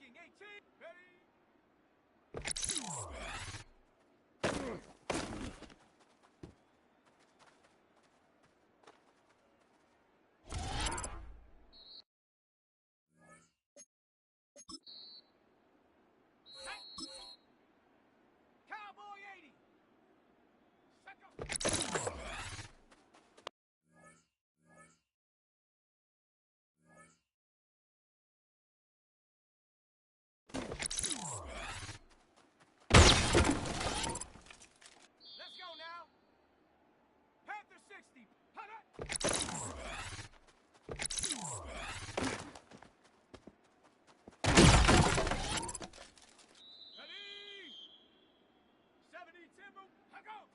Marking 18. Ready. Cowboy 80. Second. Let's go now. Panther 60. Hut up. Ready. 70 Timber. Hug up.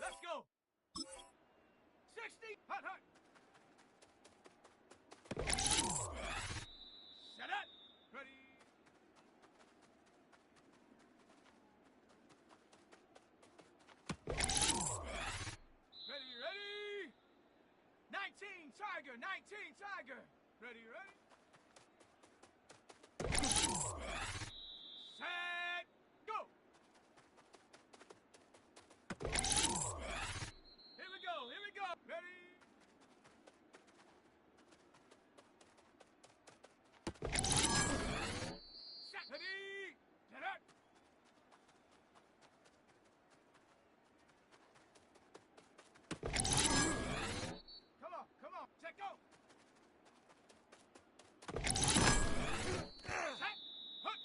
Let's go. 60. Hut hut. Set up. Ready. Ready, ready. 19 Tiger. 19 Tiger. Ready, ready. Set. Go. Here we go. Here we go. Ready. Set. Ready. Set up. Come on. Come on. Set go. Set. Hut.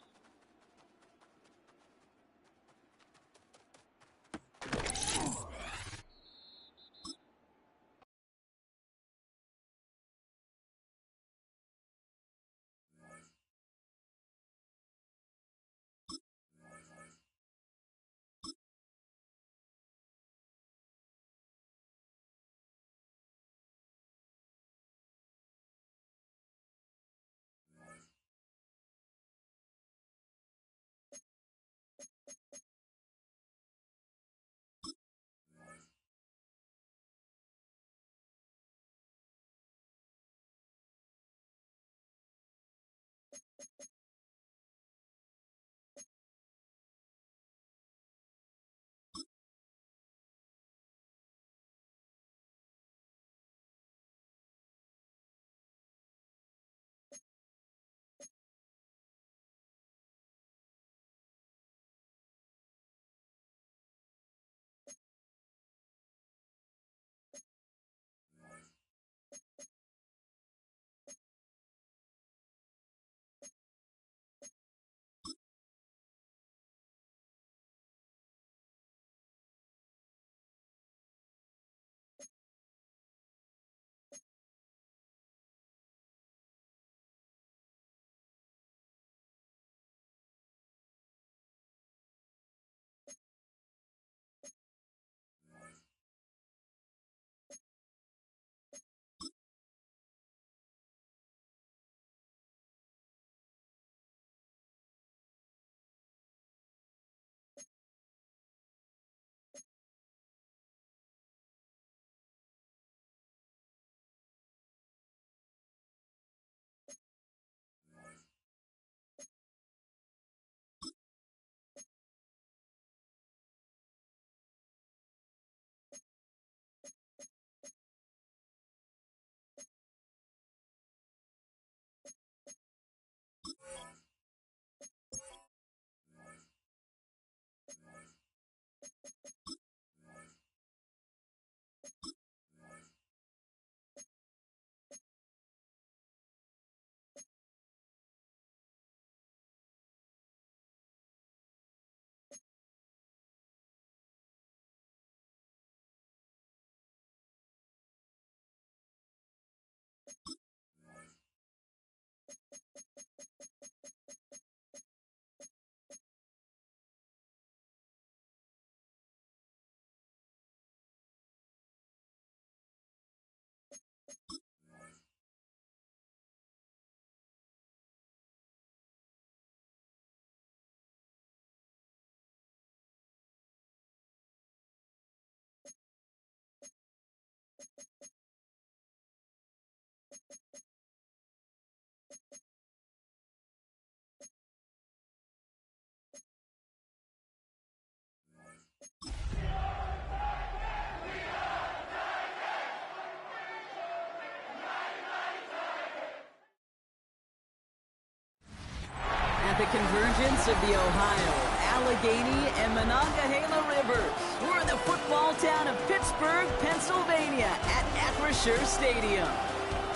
convergence of the Ohio, Allegheny, and Monongahela rivers. We're in the football town of Pittsburgh, Pennsylvania at Acrisure Stadium.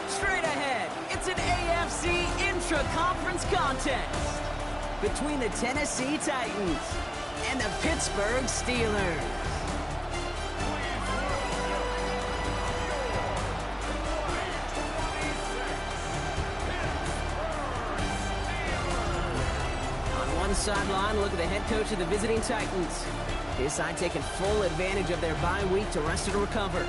Straight ahead, it's an AFC intra-conference contest between the Tennessee Titans and the Pittsburgh Steelers. Sideline, look at the head coach of the visiting Titans. His side taking full advantage of their bye week to rest and recover.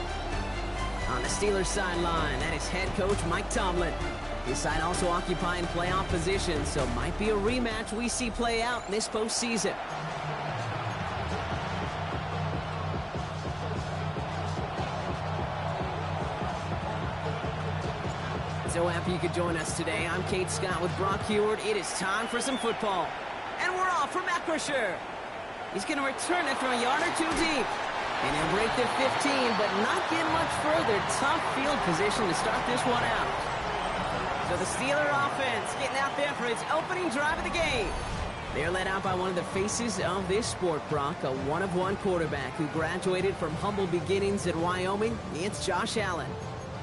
On the Steelers sideline, that is head coach Mike Tomlin. His side also occupying playoff position, so might be a rematch we see play out in this postseason. So happy you could join us today. I'm Kate Scott with Brock Heward. It is time for some football. And we're off from Acrisure. He's going to return it from a yard or two deep. And he'll break the 15, but not get much further. Tough field position to start this one out. So the Steeler offense getting out there for its opening drive of the game. They're led out by one of the faces of this sport, Brock, a one-of-one quarterback who graduated from humble beginnings at Wyoming. It's Josh Allen.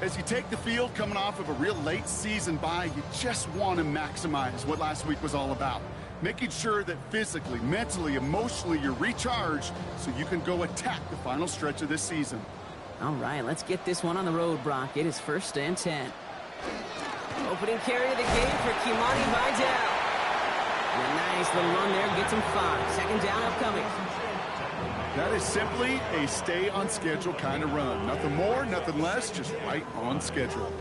As you take the field coming off of a real late season bye, you just want to maximize what last week was all about. Making sure that physically, mentally, emotionally, you're recharged so you can go attack the final stretch of this season. All right, let's get this one on the road, Brock. It is 1st and 10. Opening carry of the game for Kimani Vidal. And a nice little run there gets him 5. 2nd down upcoming. That is simply a stay-on-schedule kind of run. Nothing more, nothing less, just right on schedule.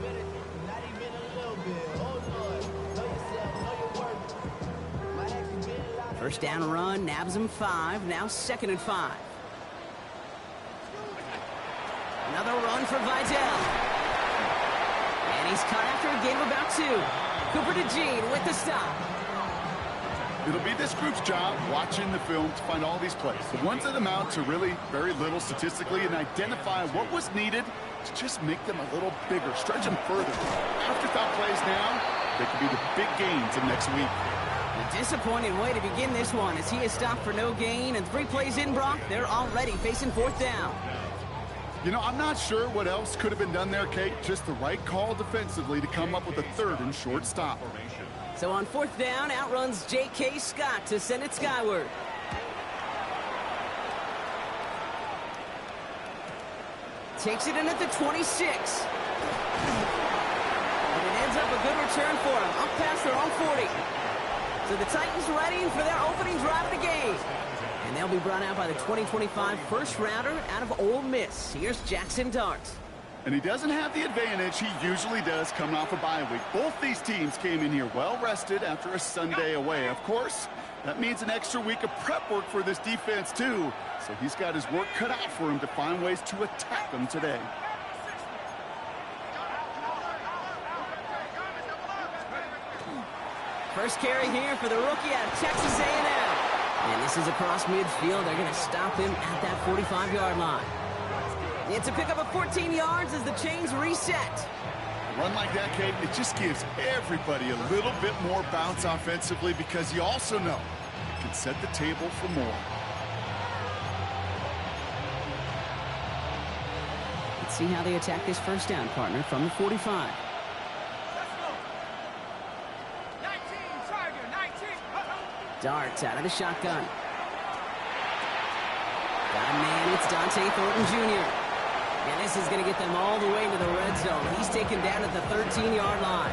First down run, nabs him 5, now 2nd and 5. Another run for Vidal. And he's caught after a gain of about 2. Cooper DeJean with the stop. It'll be this group's job watching the film to find all these plays. The ones that amount to really very little statistically and identify what was needed to just make them a little bigger, stretch them further. Afterthought plays now, they could be the big gains of next week. A disappointing way to begin this one as he is stopped for no gain, and 3 plays in, Brock, they're already facing 4th down. You know, I'm not sure what else could have been done there, Kate. Just the right call defensively to come up with a 3rd and short stop. So on 4th down, outruns J.K. Scott to send it skyward. Takes it in at the 26. And it ends up a good return for him, up past their own 40. So the Titans ready for their opening drive of the game. And they'll be brought out by the 2025 first-rounder out of Ole Miss. Here's Jackson Dart. And he doesn't have the advantage he usually does coming off a bye week. Both these teams came in here well-rested after a Sunday away. Of course, that means an extra week of prep work for this defense, too. So he's got his work cut out for him to find ways to attack them today. First carry here for the rookie out of Texas A&M. And this is across midfield. They're going to stop him at that 45-yard line. It's a pickup of 14 yards as the chains reset. A run like that, Kate, it just gives everybody a little bit more bounce offensively because you also know it can set the table for more. Let's see how they attack this first down, partner, from the 45. Darts out of the shotgun. Got a man, it's Dante Thornton Jr. And this is going to get them all the way into the red zone. He's taken down at the 13-yard line.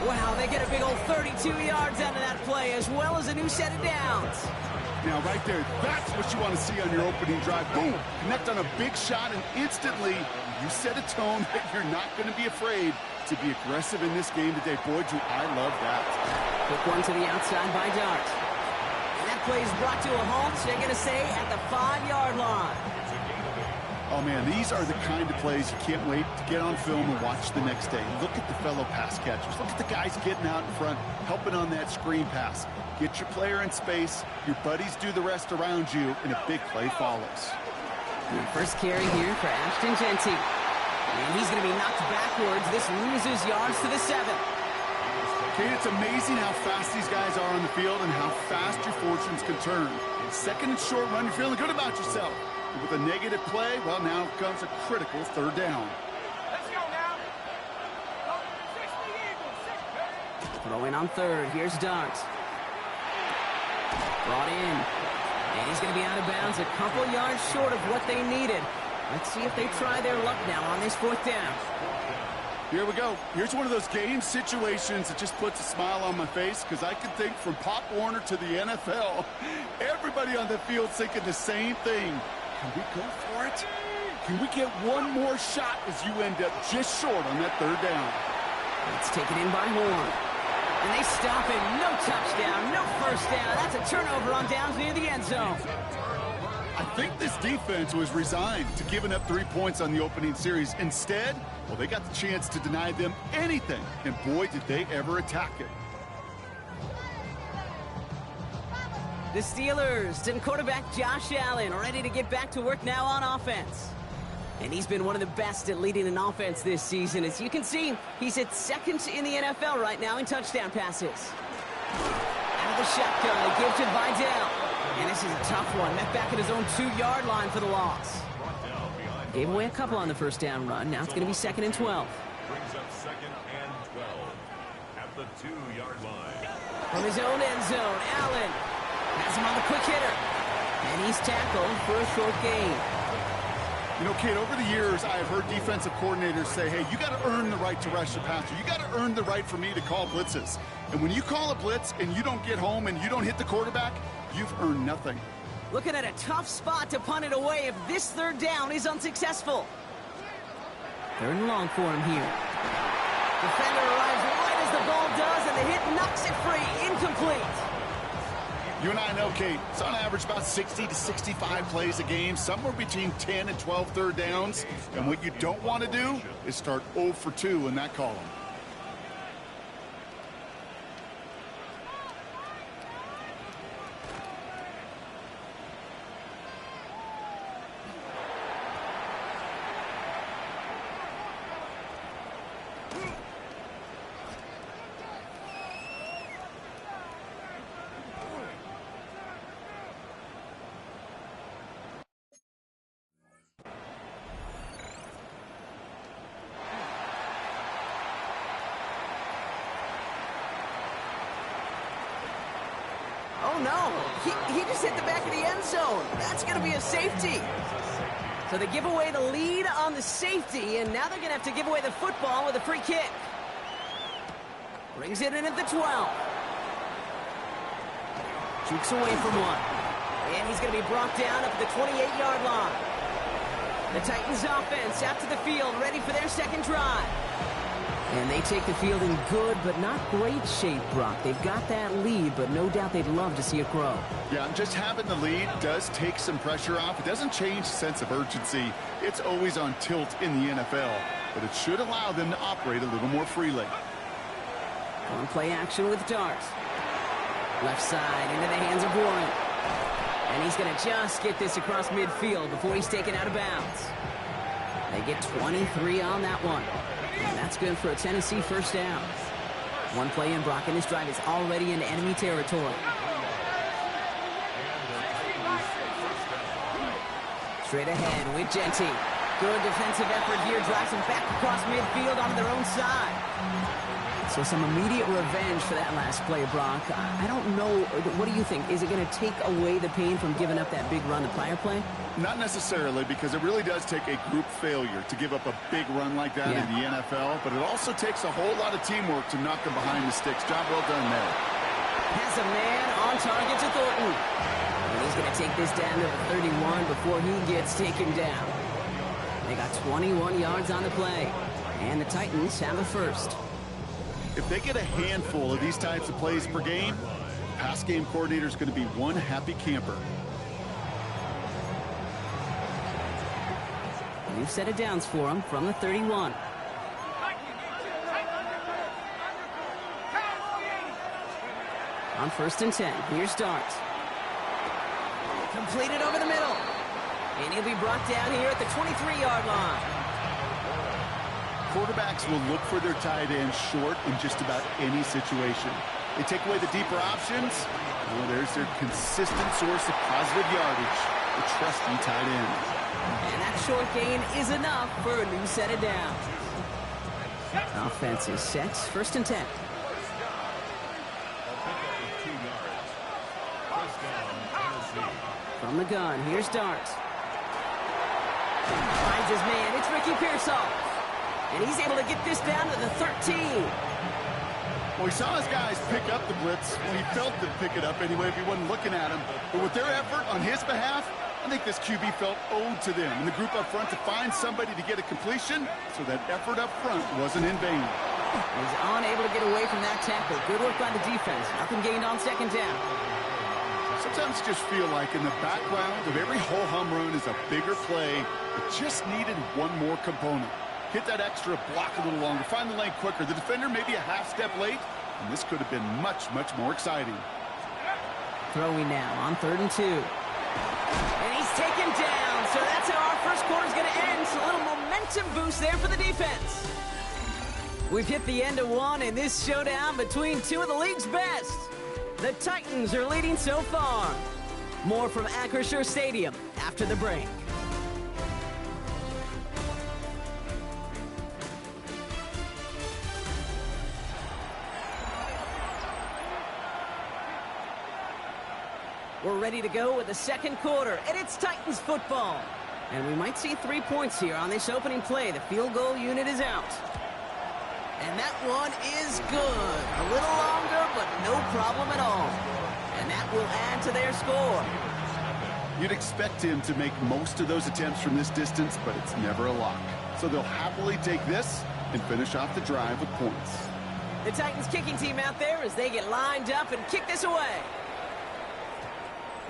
Wow, they get a big old 32 yards out of that play, as well as a new set of downs. Now, right there, that's what you want to see on your opening drive. Boom! Connect on a big shot, and instantly, you set a tone that you're not going to be afraid to be aggressive in this game today. Boy, do I love that. Quick one to the outside by Dart. And that play is brought to a halt, they're going to say, at the 5-yard line. Oh, man, these are the kind of plays you can't wait to get on film and watch the next day. Look at the fellow pass catchers. Look at the guys getting out in front, helping on that screen pass. Get your player in space, your buddies do the rest around you, and a big play follows. And first carry here for Ashton Genty. And he's going to be knocked backwards. This loses yards to the 7. Okay, it's amazing how fast these guys are on the field and how fast your fortunes can turn. Second and short run, you're feeling good about yourself. And with a negative play, well, now comes a critical third down. Let's go now. 60 Eagles. Throwing on third. Here's Dart. Brought in. And he's going to be out of bounds a couple yards short of what they needed. Let's see if they try their luck now on this fourth down. Here we go. Here's one of those game situations that just puts a smile on my face because I can think from Pop Warner to the NFL. Everybody on the field thinking the same thing. Can we go for it? Can we get one more shot as you end up just short on that third down? It's taken in by Horn. And they stop it. No touchdown, no first down. That's a turnover on downs near the end zone. I think this defense was resigned to giving up 3 points on the opening series. Instead, well, they got the chance to deny them anything. And boy, did they ever attack it. The Steelers and quarterback Josh Allen ready to get back to work now on offense. And he's been one of the best at leading an offense this season. As you can see, he's at second in the NFL right now in touchdown passes. Out of the shotgun, they give to Vidal. And this is a tough one. Met back at his own 2-yard line for the loss. Gave away a couple on the first down run. Now it's going to be 2nd and 12. Brings up 2nd and 12 at the 2-yard line. From his own end zone, Allen has him on the quick hitter. And he's tackled for a short gain. You know, Kate, over the years, I've heard defensive coordinators say, hey, you got to earn the right to rush the passer. You got to earn the right for me to call blitzes. And when you call a blitz and you don't get home and you don't hit the quarterback, you've earned nothing. Looking at a tough spot to punt it away if this third down is unsuccessful. 3rd and long for him here. Defender arrives right as the ball does, and the hit knocks it free. Incomplete. You and I know, Kate, it's on average about 60 to 65 plays a game, somewhere between 10 and 12 third downs. And what you don't want to do is start 0 for 2 in that column. Oh, no. He just hit the back of the end zone. That's going to be a safety. So they give away the lead on the safety, and now they're going to have to give away the football with a free kick. Brings it in at the 12. Jukes away from one. And he's going to be brought down up at the 28-yard line. The Titans offense out to the field, ready for their second drive. And they take the field in good but not great shape, Brock. They've got that lead, but no doubt they'd love to see it grow. Yeah, just having the lead does take some pressure off. It doesn't change the sense of urgency. It's always on tilt in the NFL, but it should allow them to operate a little more freely. On play action with Dart. Left side into the hands of Warren. And he's going to just get this across midfield before he's taken out of bounds. They get 23 on that one. And that's good for a Tennessee first down. One play in, Brock, and this drive is already in enemy territory. Straight ahead with Genty. Good defensive effort here. Drives him back across midfield onto their own side. So some immediate revenge for that last play, Brock. I don't know. What do you think? Is it going to take away the pain from giving up that big run the prior play? Not necessarily, because it really does take a group failure to give up a big run like that in the NFL, but it also takes a whole lot of teamwork to knock them behind the sticks. Job well done there. Has a man on target to Thornton. And he's going to take this down to the 31 before he gets taken down. They got 21 yards on the play, and the Titans have a first. If they get a handful of these types of plays per game, pass game coordinator is going to be one happy camper. New set of downs for him from the 31. On 1st and 10, here's Dart. Completed over the middle. And he'll be brought down here at the 23-yard line. Quarterbacks will look for their tight end short in just about any situation. They take away the deeper options. Well, there's their consistent source of positive yardage, the trusty tight end. And that short gain is enough for a new set of downs. Offense is set. 1st and 10. From the gun, here's Dart. Finds his man. It's Ricky Pearsall. And he's able to get this down to the 13. Well, he saw his guys pick up the blitz. Well, he felt them pick it up anyway if he wasn't looking at him. But with their effort on his behalf, I think this QB felt owed to them and the group up front to find somebody to get a completion, so that effort up front wasn't in vain. He's unable to get away from that tackle. Good work by the defense. Nothing gained on 2nd down. Sometimes you just feel like in the background of every ho-hum run is a bigger play that just needed one more component. Hit that extra block a little longer, find the lane quicker. The defender maybe a half step late, and this could have been much, much more exciting. Throwing now on 3rd and 2. And he's taken down, so that's how our first quarter is going to end. So a little momentum boost there for the defense. We've hit the end of one in this showdown between two of the league's best. The Titans are leading so far. More from Acrisure Stadium after the break. We're ready to go with the 2nd quarter, and it's Titans football. And we might see 3 points here on this opening play. The field goal unit is out. And that one is good. A little longer, but no problem at all. And that will add to their score. You'd expect him to make most of those attempts from this distance, but it's never a lock. So they'll happily take this and finish off the drive with points. The Titans kicking team out there as they get lined up and kick this away.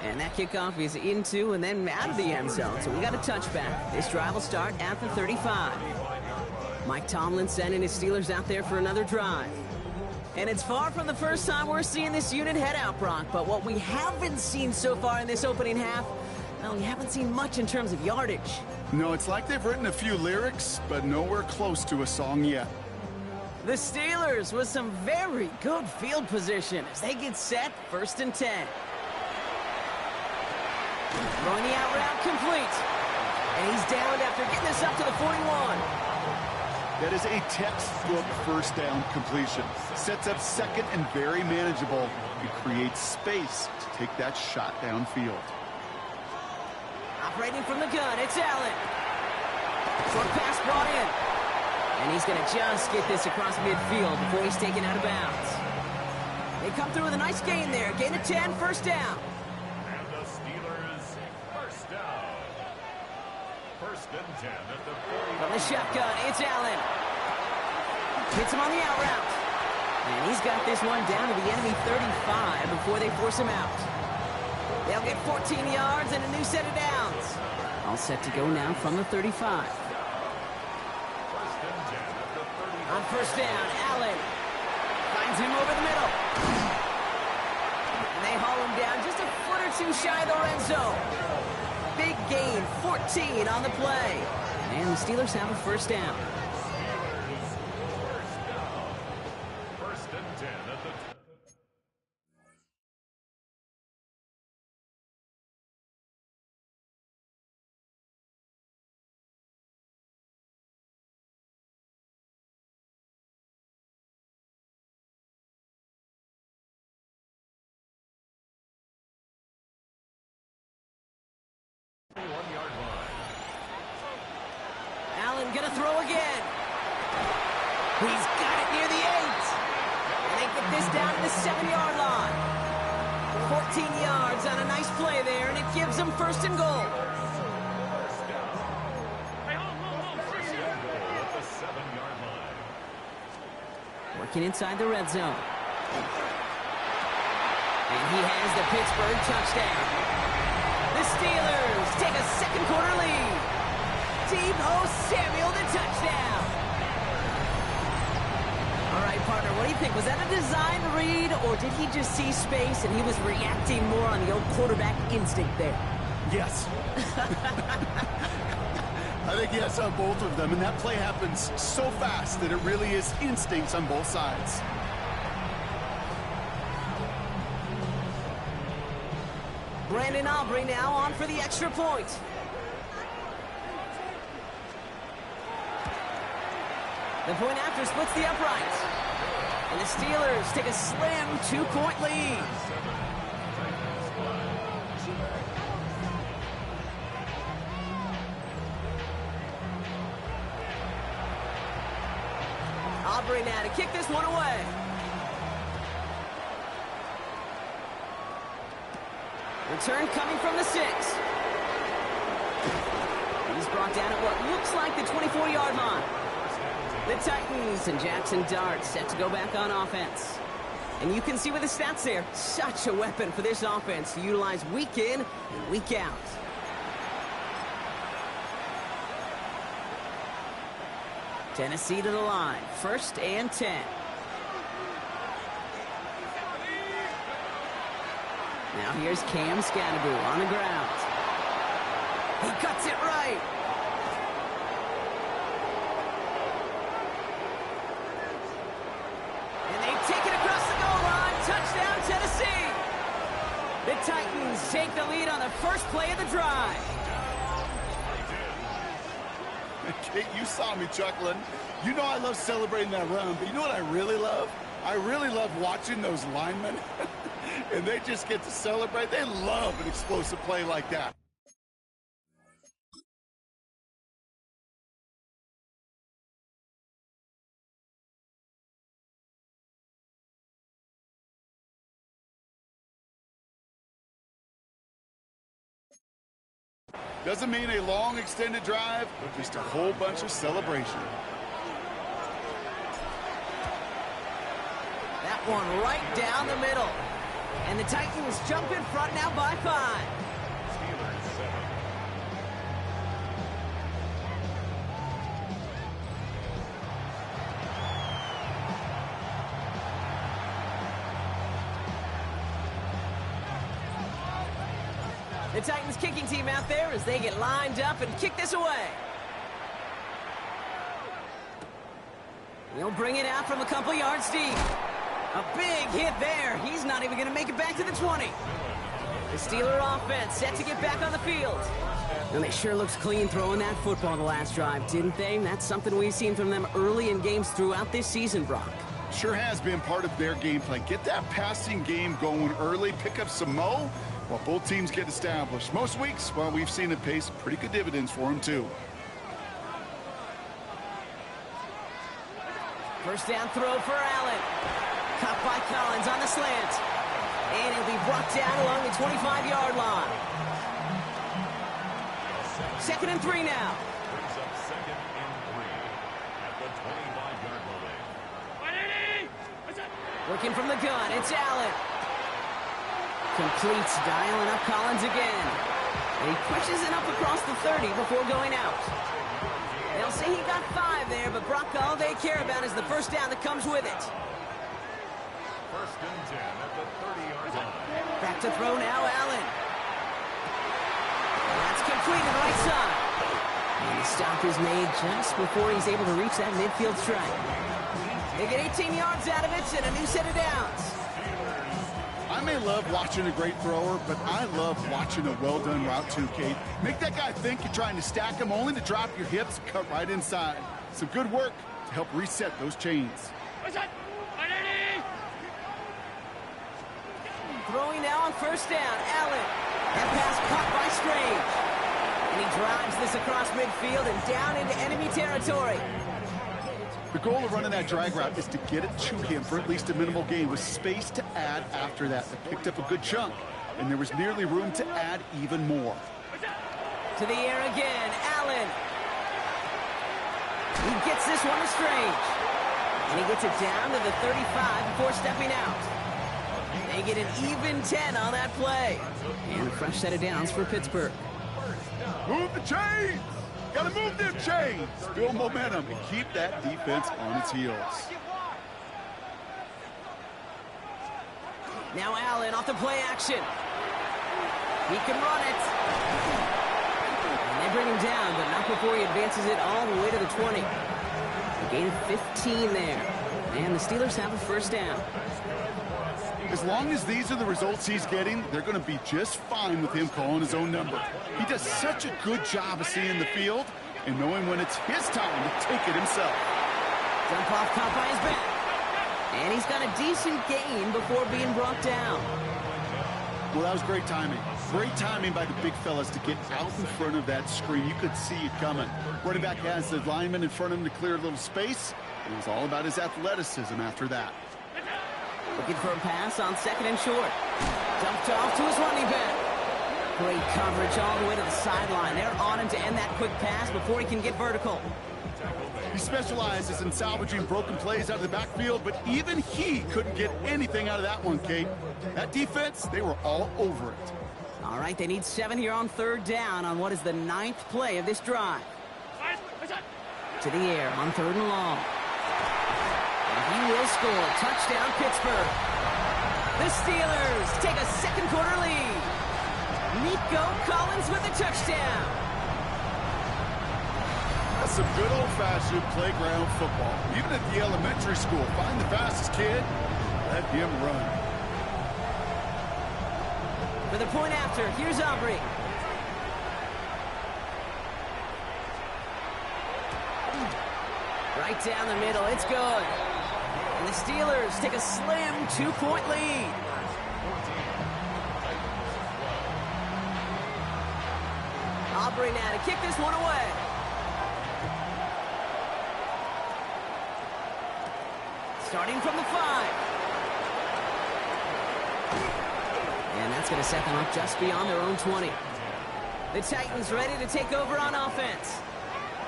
And that kickoff is into and then out of the end zone. So we got a touchback. This drive will start at the 35. Mike Tomlin sending his Steelers out there for another drive. And it's far from the first time we're seeing this unit head out, Brock. But what we haven't seen so far in this opening half, well, we haven't seen much in terms of yardage. No, it's like they've written a few lyrics, but nowhere close to a song yet. The Steelers with some very good field position as they get set. 1st and 10. Throwing the out route complete. And he's downed after getting this up to the 41. That is a textbook 1st down completion. Sets up 2nd and very manageable. It creates space to take that shot downfield. Operating from the gun, it's Allen. Short pass brought in. And he's going to just get this across midfield before he's taken out of bounds. They come through with a nice gain there. Gain of 10, 1st down. And the Steelers, 1st down. 1st and 10 at the 40. From the shotgun, it's Allen. Hits him on the out route. And he's got this one down to the enemy 35 before they force him out. They'll get 14 yards and a new set of downs. All set to go now from the 35. 1st and 10 at the 30. On 1st down, Allen finds him over the middle. And they haul him down just a foot or two shy of the red zone. Big gain, 14 on the play. And the Steelers have a 1st down. 1st and 10 at the... Allen gonna throw again. He's got it near the 8. And they get this down to the 7-yard line. 14 yards on a nice play there, and it gives them 1st and goal. at the 7-yard line. Working inside the red zone. And he has the Pittsburgh touchdown. The Steelers take a 2nd quarter lead. Deebo Samuel, the touchdown. All right, partner, what do you think? Was that a design read, or did he just see space and he was reacting more on the old quarterback instinct there? Yes. I think he has on both of them, and that play happens so fast that it really is instincts on both sides. Brandon Aubrey now on for the extra point. The point after splits the uprights. And the Steelers take a slim 2-point lead. Aubrey now to kick this one away. Return coming from the 6. He's brought down at what looks like the 24-yard line. The Titans and Jackson Dart set to go back on offense. And you can see with the stats there, such a weapon for this offense to utilize week in and week out. Tennessee to the line, 1st and 10. Now here's Cam Scannaboo on the ground. He cuts it right. And they take it across the goal line. Touchdown, Tennessee. The Titans take the lead on the first play of the drive. Kate, you saw me chuckling. You know I love celebrating that run, but you know what I really love? I really love watching those linemen. And they just get to celebrate. They love an explosive play like that. Doesn't mean a long extended drive, but just a whole bunch of celebration. That one right down the middle. And the Titans jump in front now by 5. The Titans kicking team out there as they get lined up and kick this away. They'll bring it out from a couple yards deep. A big hit there. He's not even going to make it back to the 20. The Steeler offense set to get back on the field. And they sure looked clean throwing that football the last drive, didn't they? That's something we've seen from them early in games throughout this season, Brock. Sure has been part of their game plan. Get that passing game going early, pick up some mo while both teams get established. Most weeks, well, we've seen it pay some pretty good dividends for them, too. First down throw for Allen. Caught by Collins on the slant. And he'll be brought down along the 25-yard line. 2nd and 3 now. Brings up 2nd and 3 at the 25-yard line. Working from the gun, it's Allen. Completes, dialing up Collins again. And he pushes it up across the 30 before going out. They'll say he got 5 there, but Brock, all they care about is the first down that comes with it. 1st and 10 at the 30-yard line. Back to throw now, Allen. And that's completed right side. And the stop is made just before he's able to reach that midfield strike. They get 18 yards out of it and a new set of downs. I may love watching a great thrower, but I love watching a well-done route too, Kate. Make that guy think you're trying to stack him only to drop your hips, cut right inside. Some good work to help reset those chains. Throwing now on first down, Allen. That pass caught by Strange. And he drives this across midfield and down into enemy territory. The goal of running that drag route is to get it to him for at least a minimal gain with space to add after that. They picked up a good chunk, and there was nearly room to add even more. To the air again, Allen. He gets this one to Strange. And he gets it down to the 35 before stepping out. They get an even 10 on that play. And a fresh set of downs for Pittsburgh. Move the chains! Gotta move them chains! Build momentum and keep that defense on its heels. Now Allen off the play action. He can run it. And They bring him down, but not before he advances it all the way to the 20. A gain of 15 there. And the Steelers have a first down. As long as these are the results he's getting, they're going to be just fine with him calling his own number. He does such a good job of seeing the field and knowing when it's his time to take it himself. Jump off caught by his back. And he's got a decent gain before being brought down. Well, that was great timing. Great timing by the big fellas to get out in front of that screen. You could see it coming. Running back has the lineman in front of him to clear a little space. It was all about his athleticism after that. Looking for a pass on second and short. Dumped off to his running back. Great coverage all the way to the sideline. They're on him to end that quick pass before he can get vertical. He specializes in salvaging broken plays out of the backfield, but even he couldn't get anything out of that one, Kate. That defense, they were all over it. All right, they need 7 here on third down on what is the 9th play of this drive. To the air on third and long. He will score. Touchdown, Pittsburgh. The Steelers take a second quarter lead. Nico Collins with a touchdown. That's some good old-fashioned playground football. Even at the elementary school, find the fastest kid, let him run. For the point after, here's Aubrey. Right down the middle, it's good. And the Steelers take a slim 2-point lead. Aubrey now to kick this one away. Starting from the 5. And that's going to set them up just beyond their own 20. The Titans ready to take over on offense.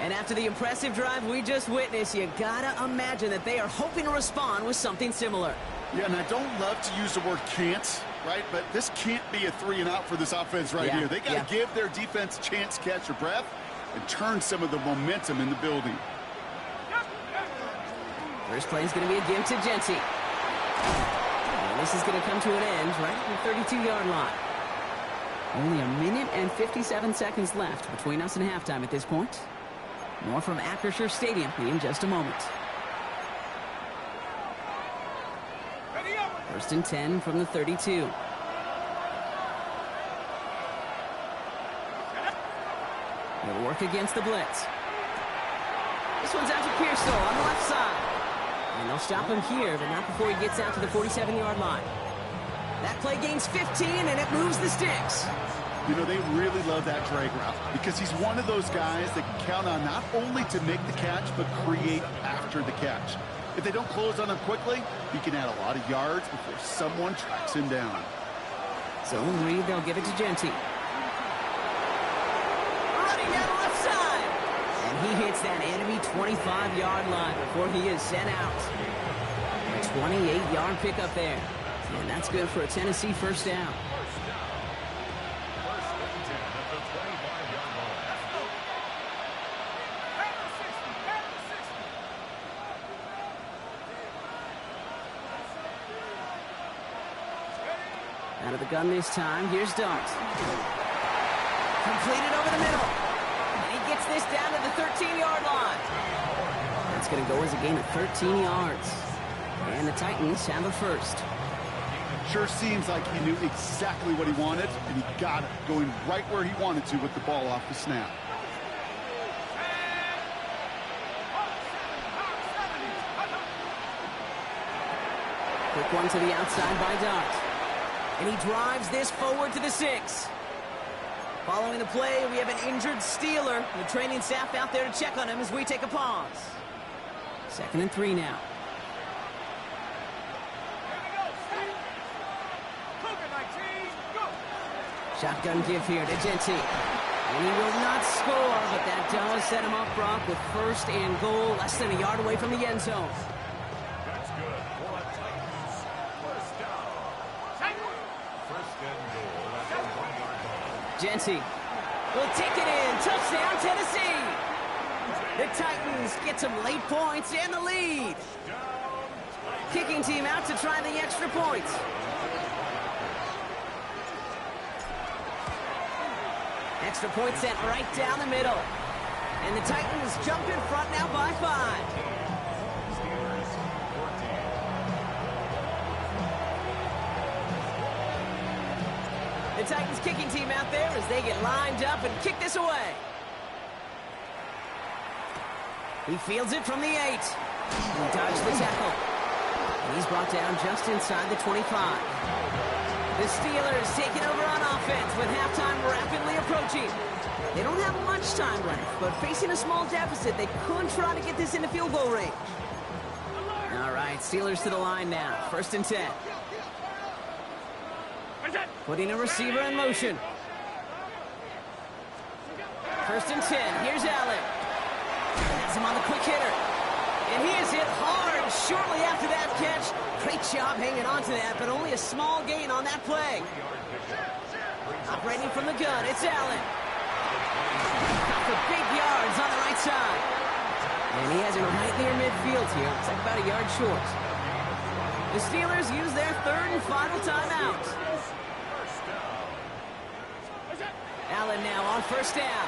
And after the impressive drive we just witnessed, you gotta imagine that they are hoping to respond with something similar. Yeah, and I don't love to use the word can't, right? But this can't be a 3-and-out for this offense right here. They got to give their defense a chance to catch their breath and turn some of the momentum in the building. First play is going to be a give to Genty. And this is going to come to an end right at the 32-yard line. Only a minute and 57 seconds left between us and halftime at this point. More from Acrisure Stadium in just a moment. First and 10 from the 32. He'll work against the blitz. This one's out to Pearsall on the left side. And they'll stop him here, but not before he gets out to the 47-yard line. That play gains 15, and it moves the sticks. You know, they really love that drag route because he's one of those guys that can count on not only to make the catch, but create after the catch. If they don't close on him quickly, he can add a lot of yards before someone tracks him down. Zone read, they'll give it to Genty. Running down the left side. And he hits that enemy 25-yard line before he is sent out. A 28-yard pickup there. And that's good for a Tennessee first down. Out of the gun this time, here's Dart. Completed over the middle. And he gets this down to the 13-yard line. That's going to go as a gain of 13 yards. And the Titans have a first. Sure seems like he knew exactly what he wanted, and he got it, going right where he wanted to with the ball off the snap. Quick one to the outside by Dart. And he drives this forward to the 6. Following the play, we have an injured Steeler. The training staff out there to check on him as we take a pause. 2nd and 3 now. Shotgun give here to Genty. And he will not score, but that does set him up, Brock, with 1st and goal, less than a yard away from the end zone. That's good for the Titans. First down. First and goal at the 1-yard line. Genty will take it in. Touchdown, Tennessee. The Titans get some late points and the lead. Kicking team out to try the extra points. extra point sent right down the middle. And the Titans jump in front now by 5. Steelers 14. The Titans kicking team out there as they get lined up and kick this away. He fields it from the 8. He dodged the tackle. And he's brought down just inside the 25. The Steelers taking over on offense with halftime rapidly approaching. They don't have much time left, but facing a small deficit, they could try to get this into field goal range. All right, Steelers to the line now. 1st and 10. Putting a receiver in motion. 1st and 10. Here's Allen. That's him on the quick hitter. And he is hit hard shortly after that catch. Great job hanging on to that, but only a small gain on that play. Operating from the gun, it's Allen. Got for big yards on the right side. And he has it right near midfield here. It's like about a yard short. The Steelers use their 3rd and final timeout. Allen now on 1st down.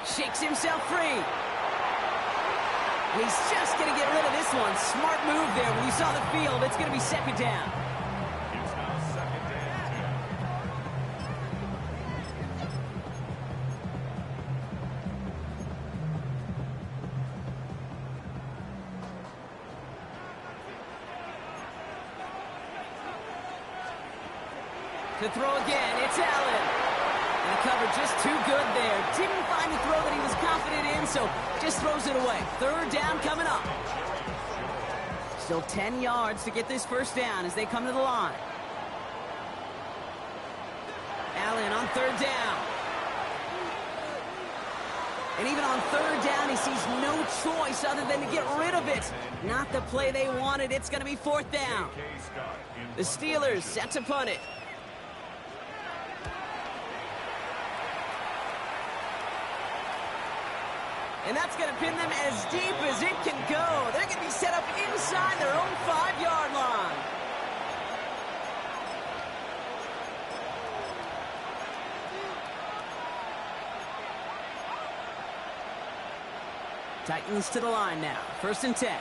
Shakes himself free. He's just going to get rid of this one. Smart move there. When you saw the field, it's going to be 2nd down. It's now 2nd and 10. To throw again, it's Allen. And the cover just too good there. Didn't find the throw that he was confident in, so just throws it away. 3rd down coming up. Still 10 yards to get this 1st down as they come to the line. Allen on 3rd down. And even on 3rd down, he sees no choice other than to get rid of it. Not the play they wanted. It's going to be 4th down. The Steelers set to punt it. And that's going to pin them as deep as it can go. They're going to be set up inside their own 5-yard line. Titans to the line now. 1st and 10.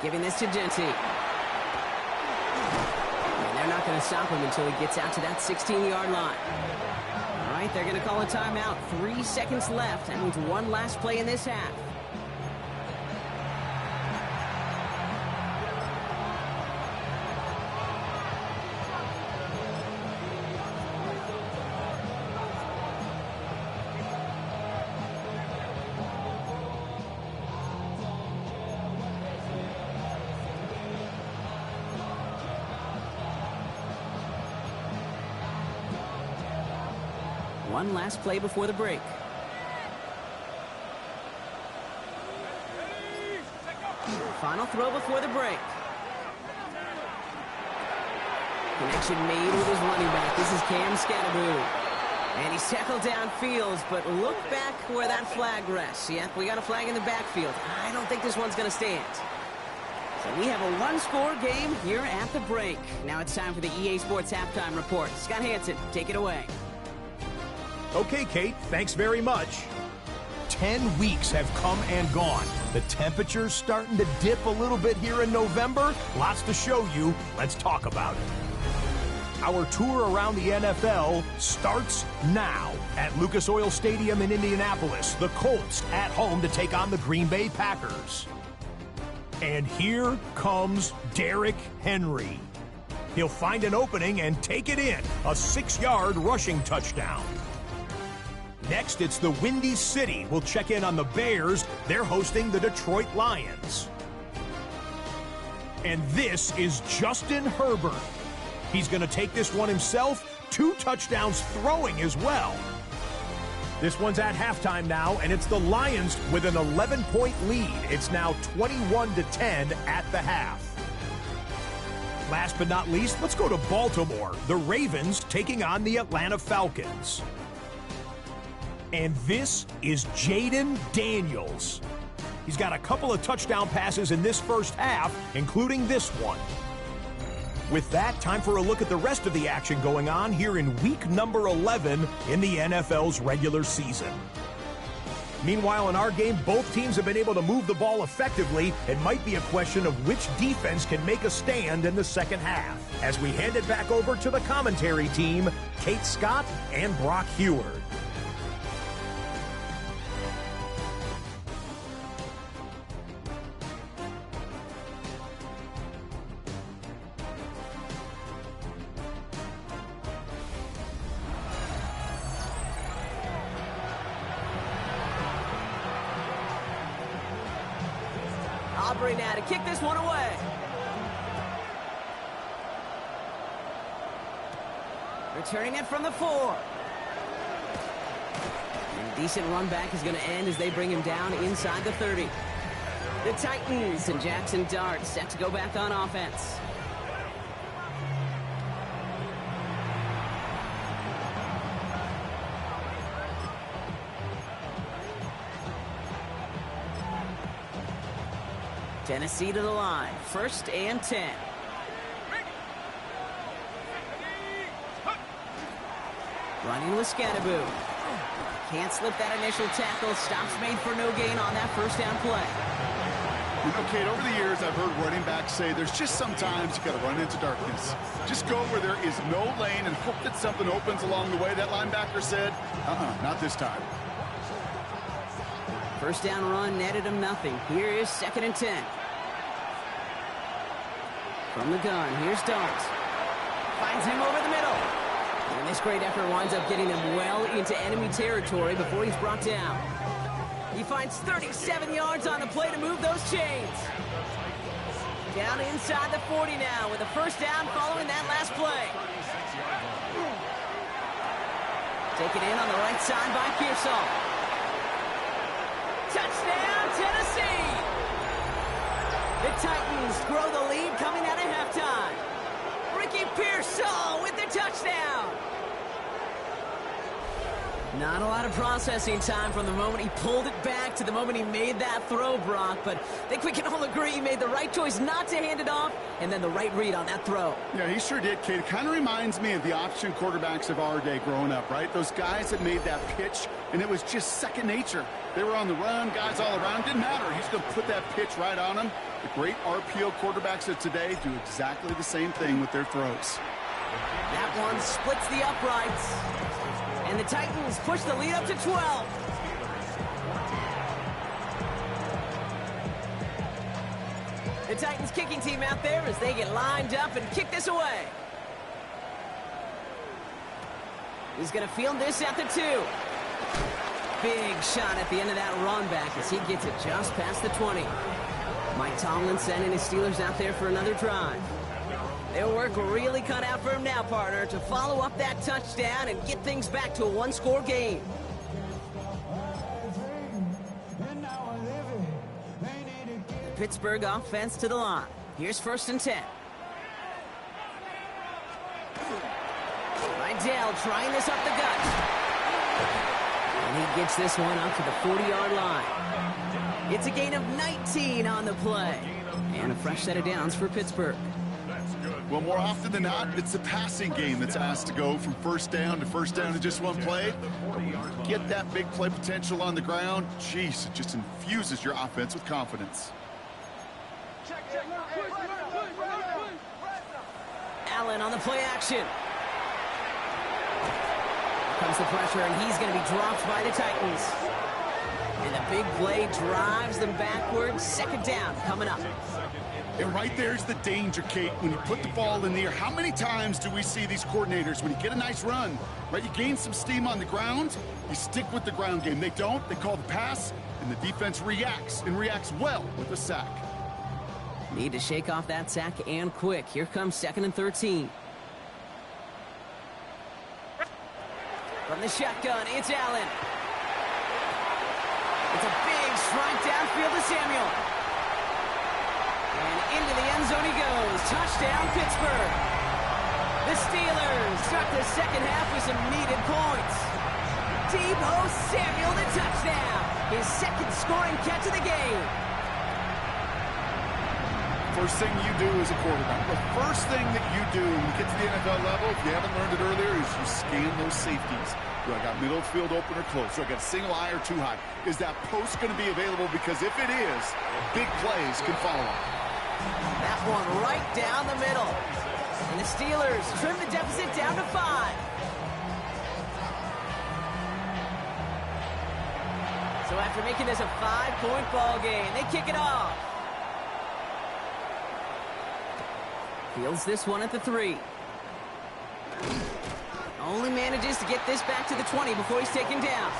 Giving this to Genty. They're not going to stop him until he gets out to that 16-yard line. All right, they're going to call a timeout. 3 seconds left. That means one last play in this half. One last play before the break. Final throw before the break. Connection made with his running back. This is Cam Scatterboo. And he's tackled downfield, but look back where that flag rests. Yep, we got a flag in the backfield. I don't think this one's going to stand. So we have a one-score game here at the break. Now it's time for the EA Sports Halftime Report. Scott Hansen, take it away. Okay, Kate, thanks very much. 10 weeks have come and gone. The temperature's starting to dip a little bit here in November. Lots to show you. Let's talk about it. Our tour around the NFL starts now. At Lucas Oil Stadium in Indianapolis, the Colts at home to take on the Green Bay Packers. And here comes Derrick Henry. He'll find an opening and take it in. A 6-yard rushing touchdown. Next, it's the Windy City. We'll check in on the Bears. They're hosting the Detroit Lions. And this is Justin Herbert. He's going to take this one himself. 2 touchdowns throwing as well. This one's at halftime now, and it's the Lions with an 11-point lead. It's now 21-10 at the half. Last but not least, let's go to Baltimore. The Ravens taking on the Atlanta Falcons. And this is Jaden Daniels. He's got a couple of touchdown passes in this first half, including this one. With that, time for a look at the rest of the action going on here in week number 11 in the NFL's regular season. Meanwhile, in our game, both teams have been able to move the ball effectively. It might be a question of which defense can make a stand in the second half. As we hand it back over to the commentary team, Kate Scott and Brock Heward. Aubrey now to kick this one away. Returning it from the 4. And a decent run back is going to end as they bring him down inside the 30. The Titans and Jackson Dart set to go back on offense. Tennessee to the line. 1st and 10. Running with Scadaboo. Can't slip that initial tackle. Stops made for no gain on that first down play. You know, Kate, over the years, I've heard running backs say there's just sometimes you got to run into darkness. Just go where there is no lane and hope that something opens along the way. That linebacker said, not this time. First down run netted him nothing. Here is 2nd and 10. From the gun, here's Dart. Finds him over the middle. And this great effort winds up getting him well into enemy territory before he's brought down. He finds 37 yards on the play to move those chains. Down inside the 40 now with a first down following that last play. Taken in on the right side by Pearsall. Touchdown, Tennessee! The Titans grow the lead coming out of halftime. Ricky Pearsall with the touchdown. Not a lot of processing time from the moment he pulled it back to the moment he made that throw, Brock. But I think we can all agree he made the right choice not to hand it off, and then the right read on that throw. Yeah, he sure did, Kate. It kind of reminds me of the option quarterbacks of our day growing up, right? Those guys that made that pitch, and it was just second nature. They were on the run, guys all around. Didn't matter. He's going to put that pitch right on them. The great RPO quarterbacks of today do exactly the same thing with their throws. That one splits the uprights. And the Titans push the lead up to 12. The Titans kicking team out there as they get lined up and kick this away. He's going to field this at the 2. Big shot at the end of that run back as he gets it just past the 20. Mike Tomlin sending his Steelers out there for another drive. Their work really cut out for him now, partner, to follow up that touchdown and get things back to a one-score game. The Pittsburgh offense to the line. Here's 1st and 10. Rydell trying this up the gut. And he gets this one up to the 40-yard line. It's a gain of 19 on the play. And a fresh set of downs for Pittsburgh. Well, more often than not, it's the passing game that's asked to go from first down in just one play. But when you get that big play potential on the ground, geez, it just infuses your offense with confidence. Allen on the play action. Here comes the pressure, and he's going to be dropped by the Titans. And the big play drives them backwards. 2nd down coming up. And right there's the danger, Kate, when you put the ball in the air. How many times do we see these coordinators, when you get a nice run, right, you gain some steam on the ground, you stick with the ground game. They don't. They call the pass, and the defense reacts, and reacts well with the sack. Need to shake off that sack and quick. Here comes 2nd and 13. From the shotgun, it's Allen. It's a big strike downfield to Samuel. And into the end zone he goes. Touchdown, Pittsburgh. The Steelers start the second half with some needed points. Deebo Samuel, the touchdown. His second scoring catch of the game. First thing you do as a quarterback, the first thing that you do when you get to the NFL level, if you haven't learned it earlier, is you scan those safeties. Do I got middle field open or close? Do I got single high or too high? Is that post going to be available? Because if it is, big plays can follow. That one right down the middle. And the Steelers trim the deficit down to 5. So after making this a 5-point ball game, they kick it off. Fields this one at the 3. Only manages to get this back to the 20 before he's taken down.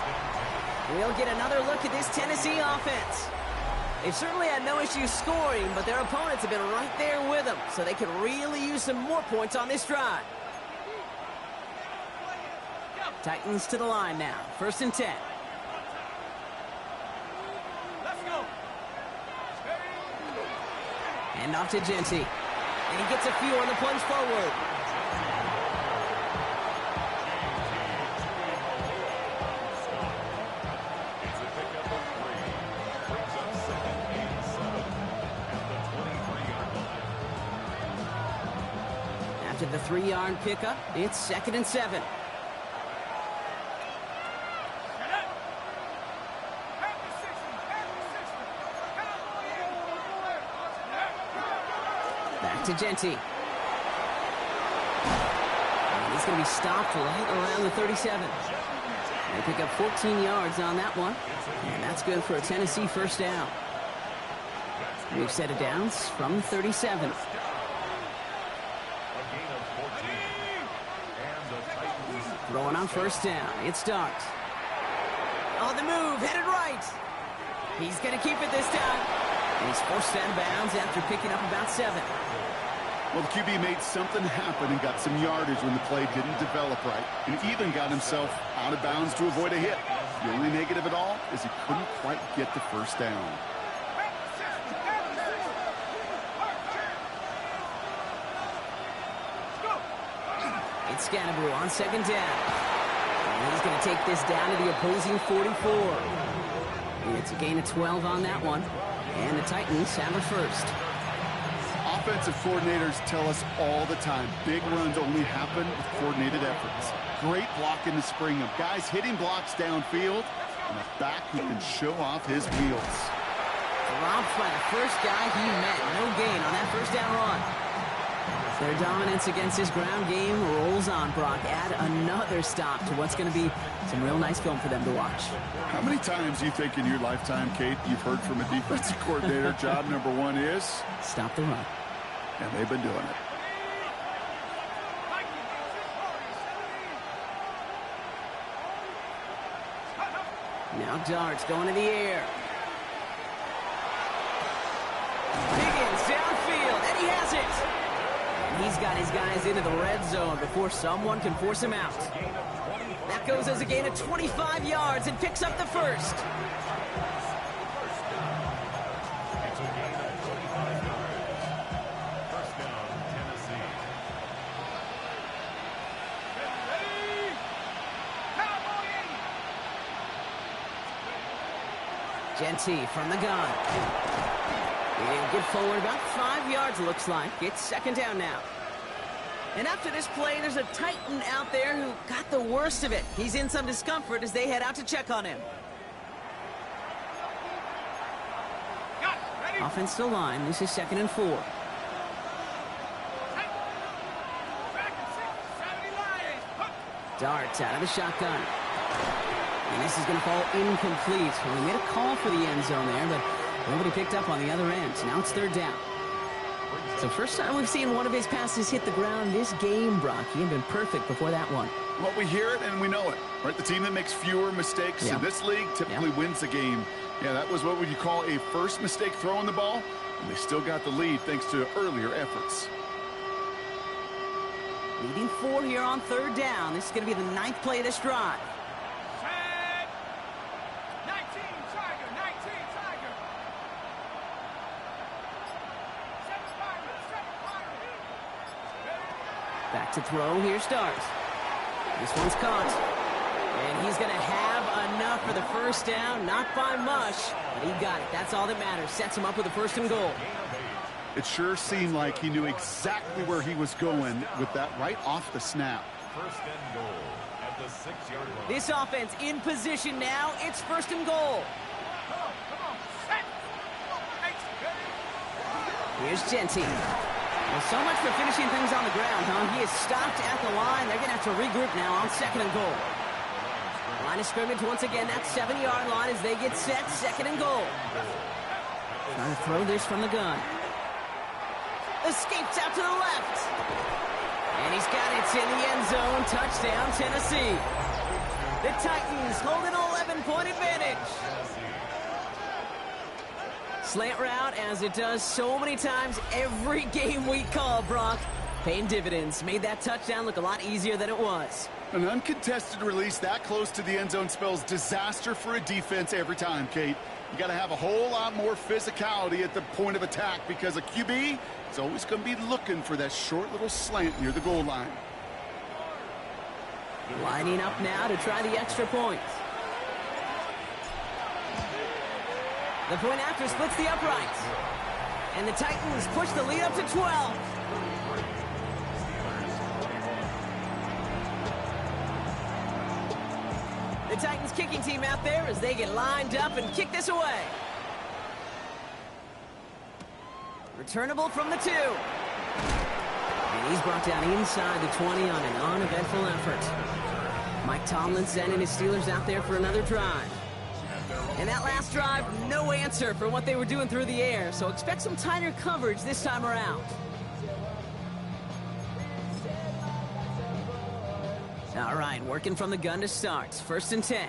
We'll get another look at this Tennessee offense. They've certainly had no issues scoring, but their opponents have been right there with them, so they could really use some more points on this drive. Titans to the line now. 1st and 10. Let's go. And off to Genty. And he gets a few on the plunge forward. It's a pickup of 3. Brings up 2nd and 7 at the 23-yard line. After the 3-yard pickup, it's 2nd and 7. Back to Genty. And he's going to be stopped right around the 37. They pick up 14 yards on that one. And that's good for a Tennessee 1st down. We've set it downs from the 37. A gain of 14. And the Titans Throwing on 1st down. It starts. On the move, headed right. He's going to keep it this time. And he's forced out of bounds after picking up about 7. Well, the QB made something happen and got some yardage when the play didn't develop right, and even got himself out of bounds to avoid a hit. The only negative at all is he couldn't quite get the 1st down. It's Scannaboo on 2nd down. And he's going to take this down to the opposing 44. It's a gain of 12 on that one. And the Titans have a 1st. Offensive coordinators tell us all the time, big runs only happen with coordinated efforts. Great blocking to spring them. Guys hitting blocks downfield, and a back who can show off his wheels. Dropped by the first guy he met. No gain on that 1st down run. Their dominance against his ground game rolls on, Brock. Add another stop to what's going to be some real nice film for them to watch. How many times do you think in your lifetime, Kate, you've heard from a defensive coordinator, job number 1 is? Stop the run. And they've been doing it. Now Dart's going to the air. Higgins downfield, and he has it. And he's got his guys into the red zone before someone can force him out. That goes as a gain of 25 yards and picks up the 1st. It's a gain of 25 yards. 1st down, Tennessee. Genty from the gun. He'll get forward about 5 yards, looks like. It's 2nd down now. And after this play, there's a Titan out there who got the worst of it. He's in some discomfort as they head out to check on him. Offensive line, this is 2nd and 4. Dart out of the shotgun. And this is going to fall incomplete. Well, we made a call for the end zone there, but nobody picked up on the other end. So now it's 3rd down. So first time we've seen one of his passes hit the ground this game, Brock. He had been perfect before that one. Well, we hear it and we know it, right? The team that makes fewer mistakes in this league typically wins the game. Yeah, that was what would you call a first mistake throwing the ball, and they still got the lead thanks to earlier efforts. Leading 4 here on 3rd down. This is going to be the 9th play of this drive. 19, Tiger, 19, Tiger. 7 Back to throw. Here starts. This one's caught. And he's going to have enough for the first down. Not by much, but he got it. That's all that matters. Sets him up with a 1st and goal. It sure seemed like he knew exactly where he was going with that right off the snap. 1st and goal at the 6-yard line. This offense in position now. It's 1st and goal. Here's Genty. Well, so much for finishing things on the ground, huh? He is stopped at the line. They're going to have to regroup now on 2nd and goal. Line of scrimmage once again, that 7-yard line as they get set, 2nd and goal. Trying to throw this from the gun. Escapes out to the left. And he's got it in the end zone. Touchdown, Tennessee. The Titans hold an 11-point advantage. Slant route, as it does so many times every game we call, Brock. Paying dividends. Made that touchdown look a lot easier than it was. An uncontested release that close to the end zone spells disaster for a defense every time, Kate. You got to have a whole lot more physicality at the point of attack because a QB is always going to be looking for that short little slant near the goal line. Lining up now to try the extra point. The point after splits the uprights. And the Titans push the lead up to 12. The Titans kicking team out there as they get lined up and kick this away. Returnable from the 2. And he's brought down inside the 20 on an uneventful effort. Mike Tomlinson and his Steelers out there for another drive. And that last drive, no answer for what they were doing through the air, so expect some tighter coverage this time around. All right, working from the gun to start. 1st and 10.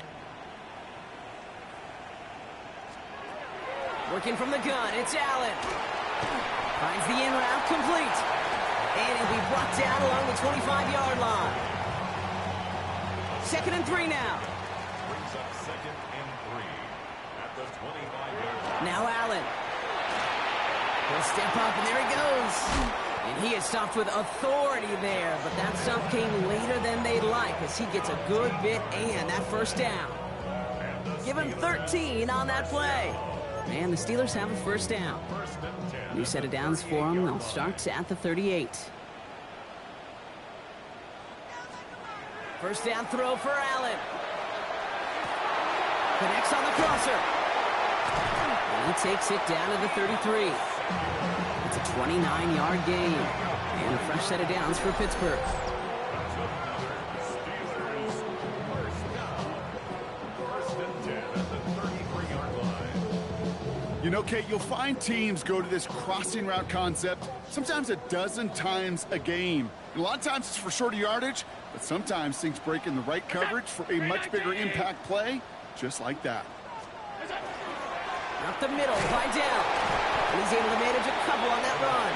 Working from the gun, it's Allen. Finds the in route complete. And he'll be brought down along the 25-yard line. 2nd and 3 now. Brings up 2nd and 3 at the 25-yard line. Now Allen. He'll step up, and there he goes. And he is stopped with authority there, but that stop came later than they'd like as he gets a good bit and that 1st down. Give him 13 on that play. And the Steelers have a 1st down. New set of downs for them. They'll start at the 38. 1st down throw for Allen. Connects on the crosser. And he takes it down to the 33. It's a 29-yard gain. And a fresh set of downs for Pittsburgh. You know, Kate, you'll find teams go to this crossing route concept sometimes a dozen times a game. And a lot of times it's for shorter yardage, but sometimes things break in the right coverage for a much bigger impact play, just like that. Up the middle, Vidal. And he's able to manage a couple on that run.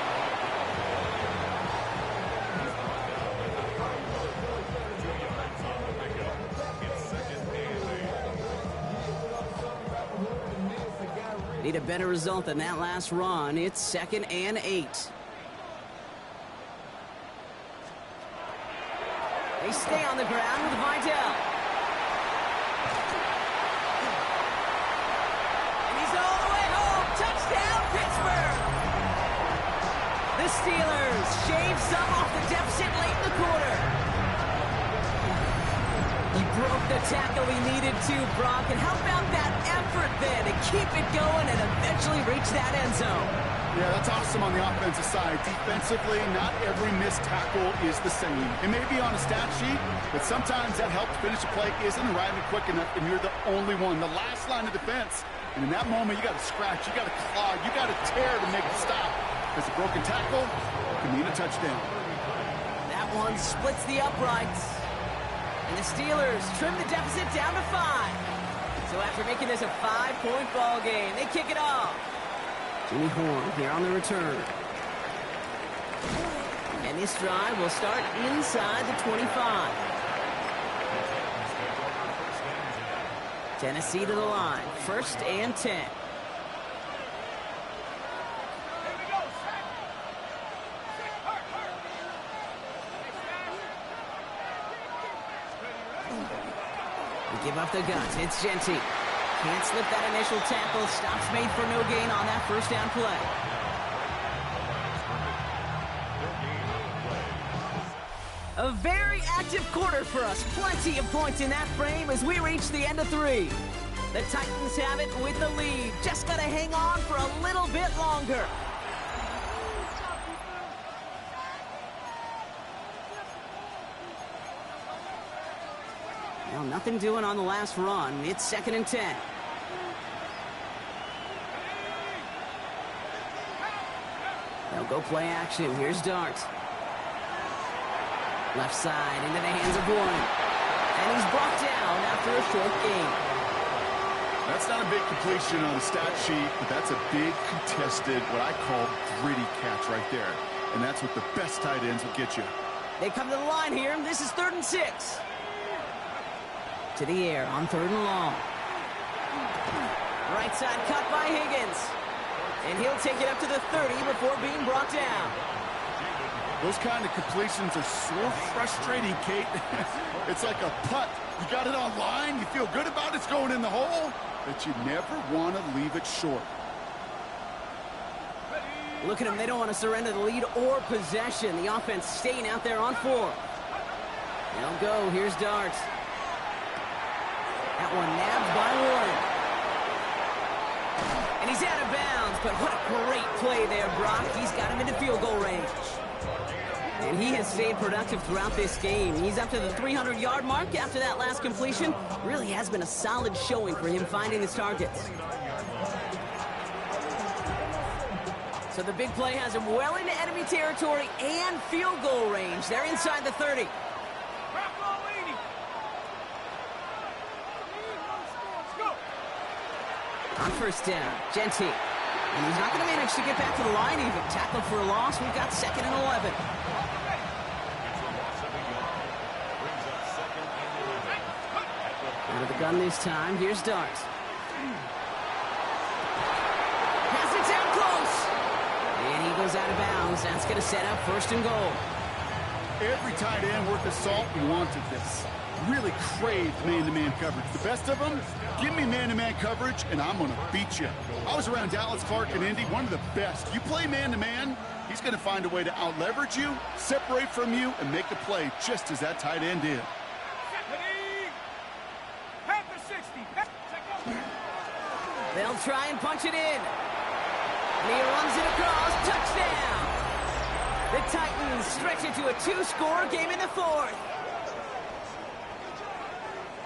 Need a better result than that last run. It's 2nd and 8. They stay on the ground with Vidal. And he's all the way home. Touchdown, Pittsburgh! The Steelers shave some off the deficit late in the quarter. He broke the tackle he needed to, Brock. And how about that effort then to keep it going and eventually reach that end zone? Yeah, that's awesome on the offensive side. Defensively, not every missed tackle is the same. It may be on a stat sheet, but sometimes that help to finish a play isn't arriving quick enough, and you're the only one, the last line of defense. And in that moment, you got to scratch, you got to claw, you got to tear to make it stop. Because a broken tackle can mean a touchdown. That one splits the uprights. And the Steelers trim the deficit down to 5. So after making this a 5-point ball game, they kick it off. Jimmy Horn here on the return. And this drive will start inside the 25. Tennessee to the line. 1st and 10. give up the guts. It's Genty. Can't slip that initial tackle. Stops made for no gain on that first down play. A very active quarter for us. Plenty of points in that frame as we reach the end of 3. The Titans have it with the lead. Just got to hang on for a little bit longer. Well, nothing doing on the last run. It's 2nd and 10. They'll go play action. Here's Dart. Left side into the hands of Warren. And he's brought down after a short gain. That's not a big completion on the stat sheet, but that's a big contested, what I call gritty catch right there. And that's what the best tight ends will get you. They come to the line here. This is 3rd and 6. To the air on 3rd and long. Right side cut by Higgins. And he'll take it up to the 30 before being brought down. Those kind of completions are so frustrating, Kate. It's like a putt. You got it on line, you feel good about it's going in the hole, but you never want to leave it short. Look at them. They don't want to surrender the lead or possession. The offense staying out there on 4. They'll go. Here's Dart. That one nabbed by Warren. And he's out of bounds, but what a great play there, Brock. He's got him into field goal range. And he has stayed productive throughout this game. He's up to the 300-yard mark after that last completion. Really has been a solid showing for him finding his targets. So the big play has him well into enemy territory and field goal range. They're inside the 30. On first down, Genty. And he's not going to manage to get back to the line even. Tackled for a loss. We've got 2nd and 11. Out of the gun this time. Here's Dart. Pass it down close. And he goes out of bounds. That's going to set up 1st and goal. Every tight end worth his salt wanted this. Really craved man-to-man coverage. The best of them, give me man-to-man coverage, and I'm going to beat you. I was around Dallas Clark and Indy, one of the best. You play man-to-man, he's going to find a way to out-leverage you, separate from you, and make a play just as that tight end did. They'll try and punch it in. And he runs it across. Touchdown! The Titans stretch it to a 2-score game in the 4th.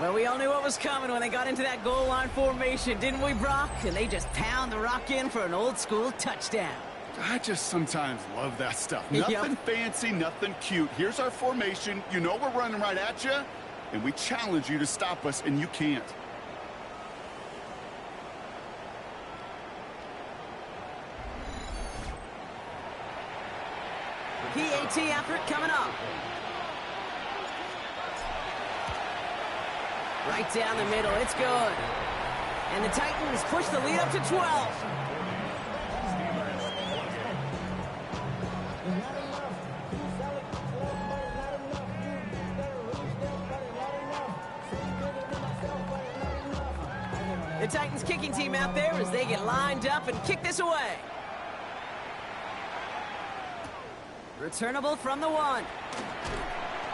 Well, we all knew what was coming when they got into that goal line formation, didn't we, Brock? And they just pound the rock in for an old-school touchdown. I just sometimes love that stuff. Nothing fancy, nothing cute. Here's our formation. You know we're running right at you, and we challenge you to stop us, and you can't. PAT effort coming up. Right down the middle, it's good. And the Titans push the lead up to 12. The Titans kicking team out there as they get lined up and kick this away. Returnable from the 1.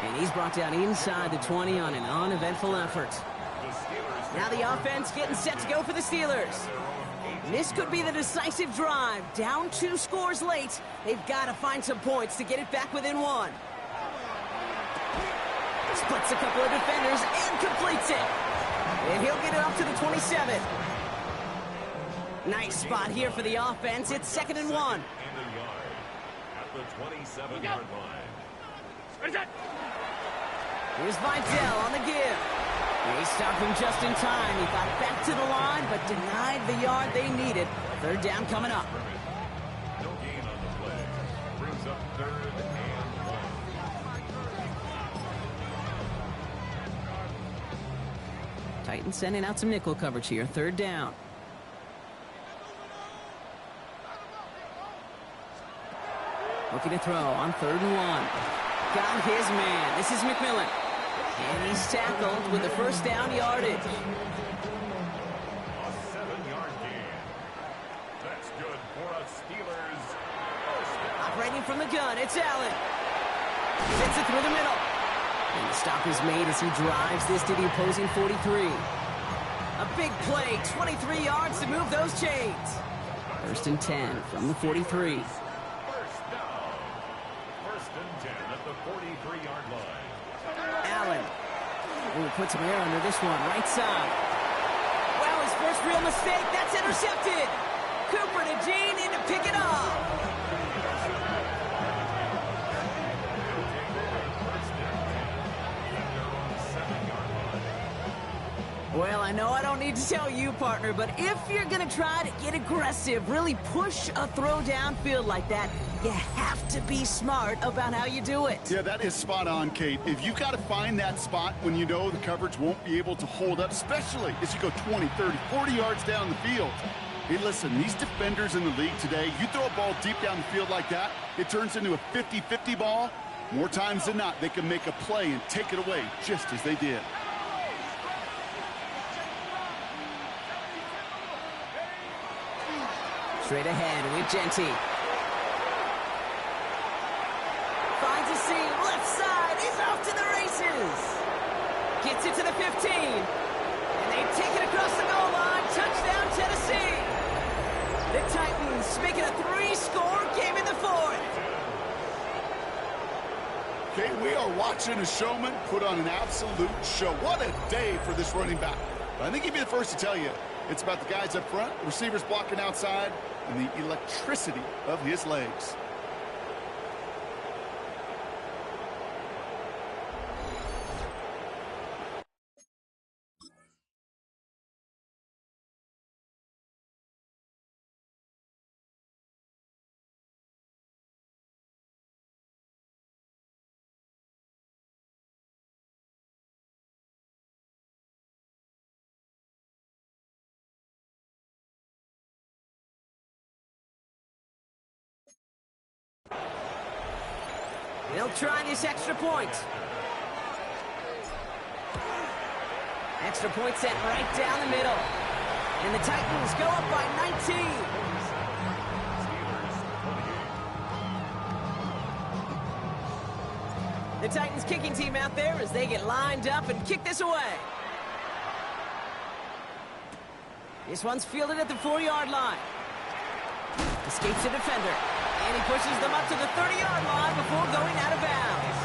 And he's brought down inside the 20 on an uneventful effort. Now the offense getting set to go for the Steelers. This could be the decisive drive. Down 2 scores late. They've got to find some points to get it back within 1. Splits a couple of defenders and completes it. And he'll get it up to the 27. Nice spot here for the offense. It's 2nd and 1. The 27-yard line. Here's Vidal on the give. He stopped him just in time. He got back to the line, but denied the yard they needed. 3rd down coming up. No gain on the play. Brings up 3rd and 1. Titans sending out some nickel coverage here. 3rd down. Looking to throw on 3rd and 1. Got his man. This is McMillan. And he's tackled with the first down yardage. A 7-yard gain. That's good for a Steelers first down. Operating from the gun, it's Allen. Sends it through the middle. And the stop is made as he drives this to the opposing 43. A big play, 23 yards to move those chains. First and 10 from the 43. First down. First and 10 at the 43-yard line. Allen. Ooh, puts some air under this one, right side. Well, his first real mistake, that's intercepted. Cooper to Jean in to pick it off. Well, I know I don't need to tell you, partner, but if you're going to try to get aggressive, really push a throw downfield like that, you have to be smart about how you do it. Yeah, that is spot on, Kate. If you've got to find that spot when you know the coverage won't be able to hold up, especially as you go 20, 30, 40 yards down the field. Hey, listen, these defenders in the league today, you throw a ball deep down the field like that, it turns into a 50-50 ball. More times than not, they can make a play and take it away just as they did. Straight ahead with Genty. Finds a seam, left side, he's off to the races. Gets it to the 15. And they take it across the goal line. Touchdown, Tennessee. The Titans making a 3-score game in the fourth. Okay, we are watching a showman put on an absolute show. What a day for this running back. But I think he'd be the first to tell you, it's about the guys up front, the receivers blocking outside, and the electricity of his legs. They'll try this extra point. Extra point set right down the middle. And the Titans go up by 19. The Titans kicking team out there as they get lined up and kick this away. This one's fielded at the 4-yard line. Escapes the defender. And he pushes them up to the 30-yard line before going out of bounds.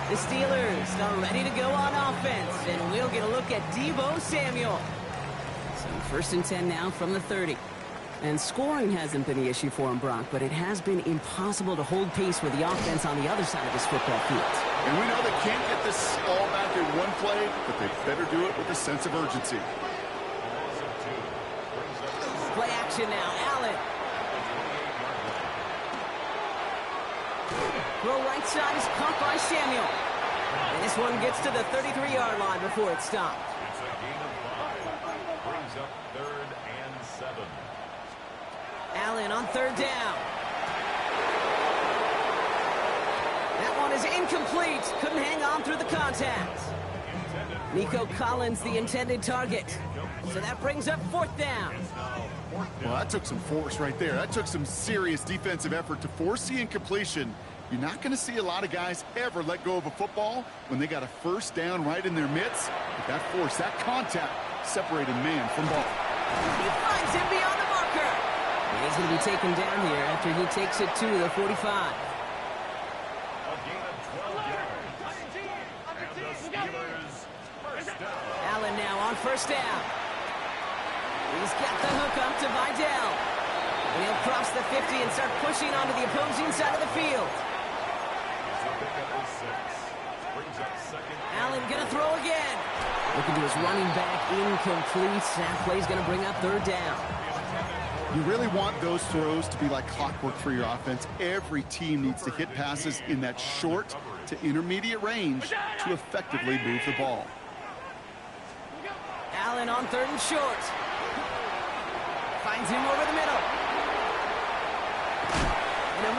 The Steelers are ready to go on offense, and we'll get a look at Deebo Samuel. So first and 10 now from the 30. And scoring hasn't been the issue for him, Brock, but it has been impossible to hold pace with the offense on the other side of this football field. And we know they can't get this all back in one play, but they better do it with a sense of urgency. Play action now, Allen. Throw right side is caught by Samuel. And this one gets to the 33-yard line before it's stopped. It's a gain of 5. Brings up 3rd and 7. Allen on 3rd down. That one is incomplete. Couldn't hang on through the contact. Nico Collins, the intended target. So that brings up 4th down. Well, that took some force right there. That took some serious defensive effort to force the incompletion. You're not going to see a lot of guys ever let go of a football when they got a first down right in their midst. But that force, that contact, separated man from ball. He finds him beyond the marker. And he's going to be taken down here after he takes it to the 45. A gain of 12 yards. And the Steelers first down. Allen now on 1st down. He's got the hook up to Vidal. And he'll cross the 50 and start pushing onto the opposing side of the field. Allen gonna throw again. Looking to his running back, incomplete. That play's gonna bring up 3rd down. You really want those throws to be like clockwork for your offense. Every team needs to hit passes in that short to intermediate range to effectively move the ball. Allen on 3rd and short. Finds him over the middle. And a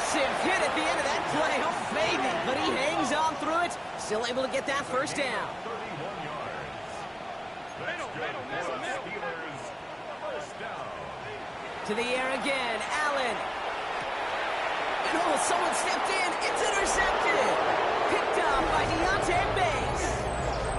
massive hit at the end of that play. Oh, baby. But he hangs on through it. Still able to get that first down. 31 yards. That's good for the Steelers. First down. To the air again. Allen. And oh, someone stepped in. It's intercepted. Picked up by Deontay Banks.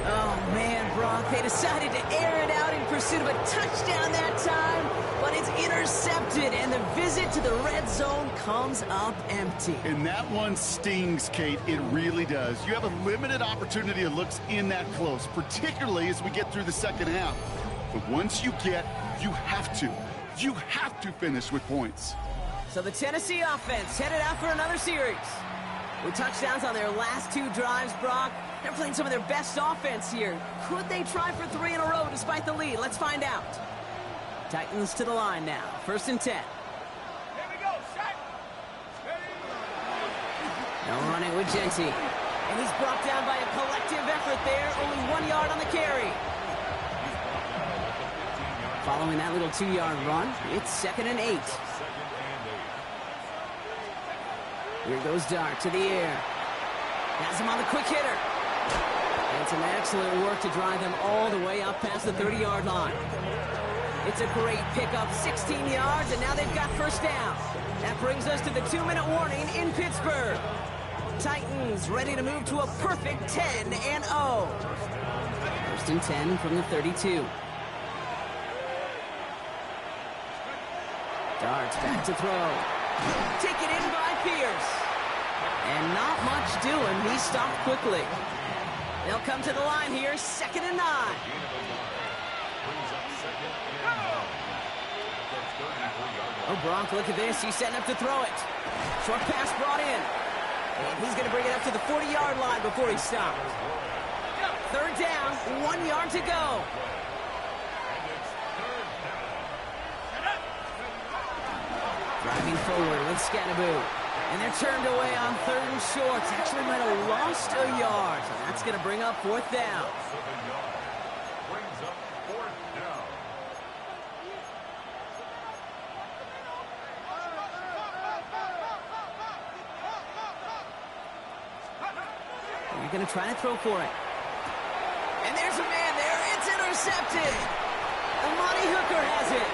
Oh, man, Brock. They decided to air it out in pursuit of a touchdown that time, but it's intercepted, and the visit to the red zone comes up empty. And that one stings, Kate. It really does. You have a limited opportunity to look in that close, particularly as we get through the second half. But once you have to finish with points. So the Tennessee offense headed out for another series. With touchdowns on their last two drives, Brock, they're playing some of their best offense here. Could they try for 3 in a row despite the lead? Let's find out. Titans to the line now. 1st and 10. Here we go, set. They'll run it with Genty. And he's brought down by a collective effort there. Only 1 yard on the carry. Following that little 2-yard run, it's 2nd and 8. Here goes Dart to the air. Has him on the quick hitter. And some excellent work to drive them all the way up past the 30-yard line. It's a great pickup, 16 yards, and now they've got first down. That brings us to the 2-minute warning in Pittsburgh. Titans ready to move to a perfect 10-0. 1st and 10 from the 32. Dart's back to throw. Taken in by Pierce. And not much doing. He stopped quickly. They'll come to the line here, 2nd and 9. Oh, Brock, look at this. He's setting up to throw it. Short pass brought in. And he's going to bring it up to the 40-yard line before he stopped. 3rd down, 1 yard to go. Driving forward with Scannaboo. And they're turned away on 3rd and short. Actually might have lost a yard. So that's going to bring up 4th down. Brings up 4th down. You're going to try to throw for it. And there's a man there. It's intercepted. Amani Hooker has it.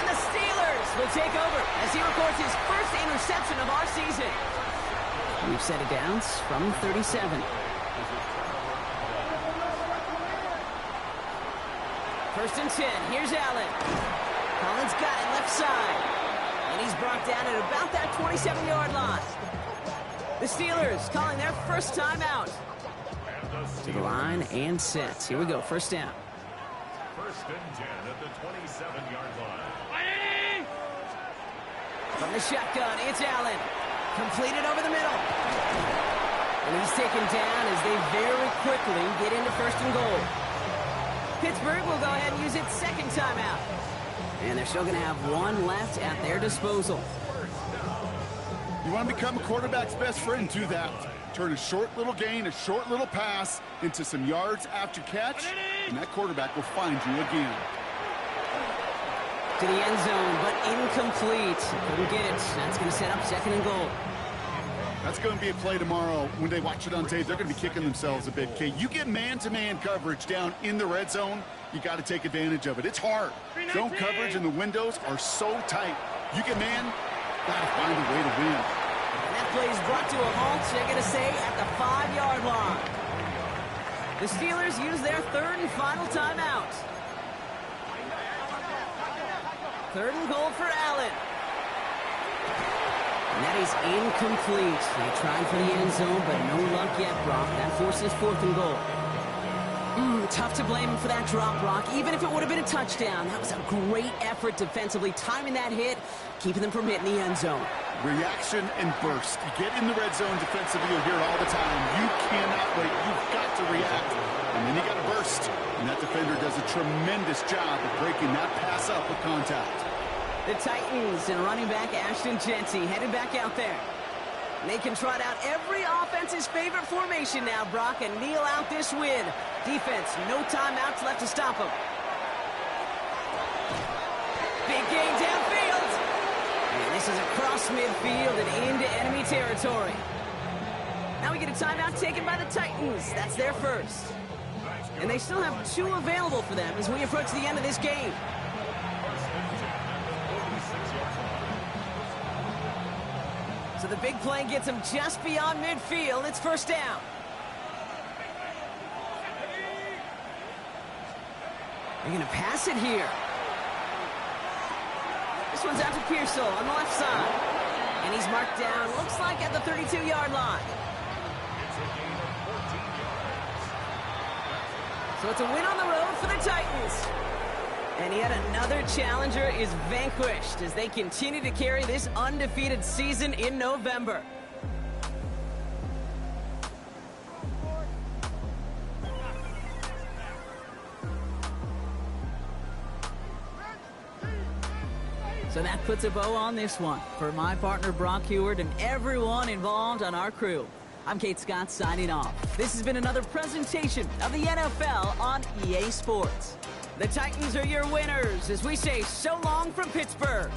And the Steelers will take over as he records his first interception of our season. We've set it down from 37. First and 10. Here's Allen. Collins got it left side. And he's brought down at about that 27-yard line. The Steelers calling their first timeout. To the line and set. Here we go. First down. 1st and 10 at the 27-yard line. From the shotgun, it's Allen. Completed over the middle. And he's taken down as they very quickly get into 1st and goal. Pittsburgh will go ahead and use its 2nd timeout. And they're still going to have 1 left at their disposal. You want to become a quarterback's best friend, do that. Turn a short little gain, a short little pass into some yards after catch, and that quarterback will find you again. To the end zone, but incomplete. Couldn't get it. That's going to set up 2nd and goal. That's going to be a play tomorrow. When they watch it on tape, they're going to be kicking themselves a bit, Kate. You get man-to-man coverage down in the red zone, you got to take advantage of it. It's hard. Zone coverage and the windows are so tight. You get man, got to find a way to win. And that play is brought to a halt, they're going to say, at the 5-yard line. The Steelers use their 3rd and final timeout. 3rd and goal for Allen. And that is incomplete. They tried for the end zone, but no luck yet, Brock. That forces 4th and goal. Tough to blame him for that drop, Brock. Even if it would have been a touchdown, that was a great effort defensively, timing that hit, keeping them from hitting the end zone. Reaction and burst. You get in the red zone defensively, you'll hear it all the time. You cannot wait. You've got to react. And then you got to burst. And that defender does a tremendous job of breaking that pass up with contact. The Titans and running back Ashton Genty headed back out there. They can trot out every offense's favorite formation now, Brock, and kneel out this win. Defense, no timeouts left to stop them. Big game downfield. And this crosses across midfield and into enemy territory. Now we get a timeout taken by the Titans. That's their first. And they still have 2 available for them as we approach the end of this game. So the big play gets them just beyond midfield. It's first down. They're going to pass it here. This one's out to Pearsall on the left side. And he's marked down, looks like at the 32-yard line. So it's a win on the road for the Titans. And yet another challenger is vanquished as they continue to carry this undefeated season in November. So that puts a bow on this one. For my partner Brock Heward and everyone involved on our crew, I'm Kate Scott signing off. This has been another presentation of the NFL on EA Sports. The Titans are your winners as we say so long from Pittsburgh.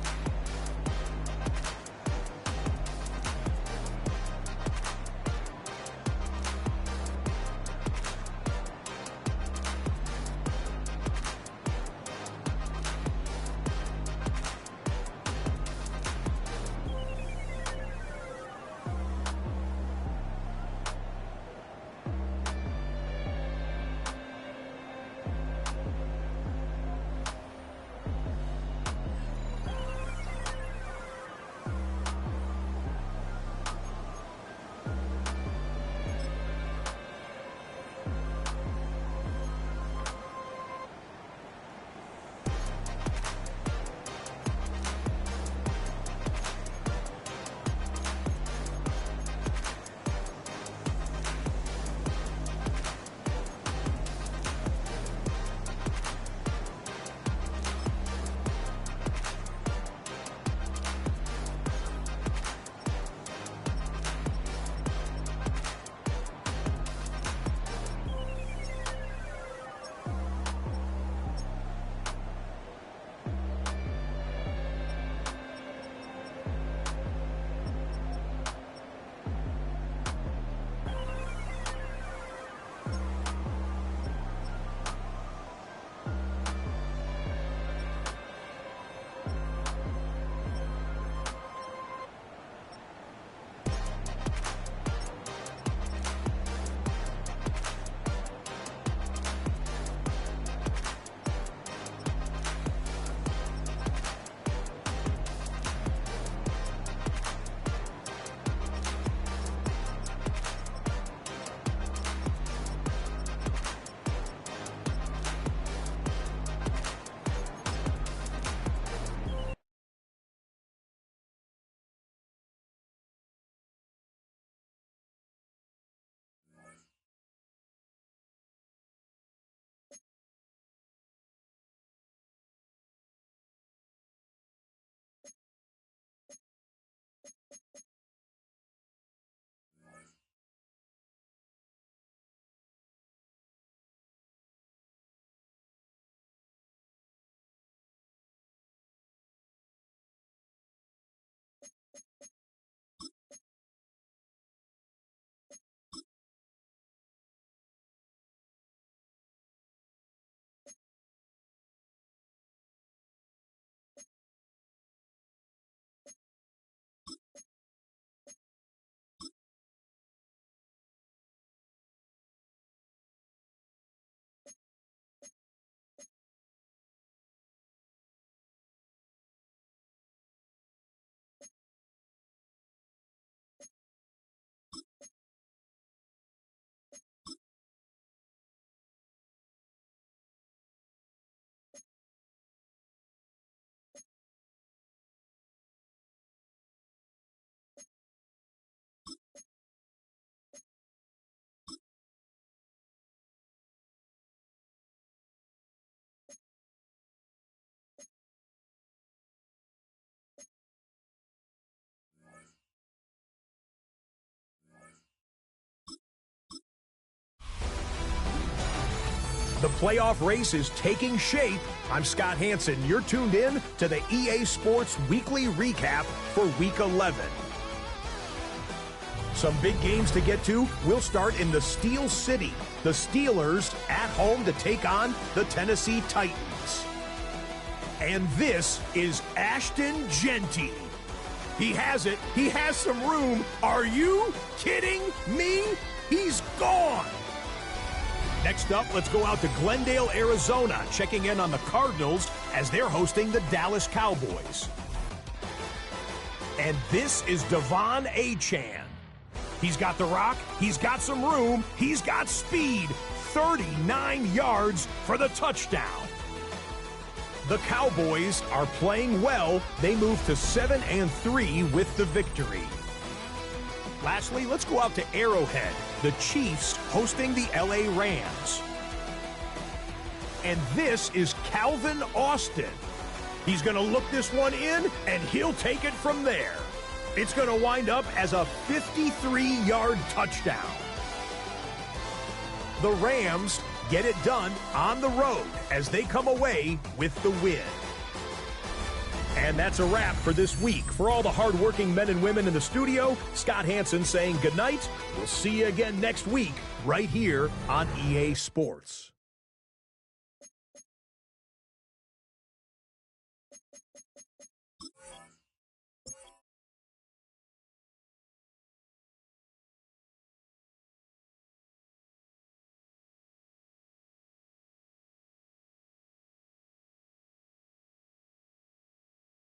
The playoff race is taking shape. I'm Scott Hansen. You're tuned in to the EA Sports Weekly Recap for Week 11. Some big games to get to. We'll start in the Steel City. The Steelers at home to take on the Tennessee Titans. And this is Ashton Genty. He has it. He has some room. Are you kidding me? He's gone. Next up, let's go out to Glendale, Arizona, checking in on the Cardinals as they're hosting the Dallas Cowboys. And this is Devon Achane. He's got the rock, he's got some room, he's got speed. 39 yards for the touchdown. The Cowboys are playing well. They move to 7-3 with the victory. Lastly, let's go out to Arrowhead. The Chiefs hosting the LA Rams. And this is Calvin Austin. He's going to look this one in, and he'll take it from there. It's going to wind up as a 53-yard touchdown. The Rams get it done on the road as they come away with the win. And that's a wrap for this week. For all the hardworking men and women in the studio, Scott Hansen saying goodnight. We'll see you again next week right here on EA Sports.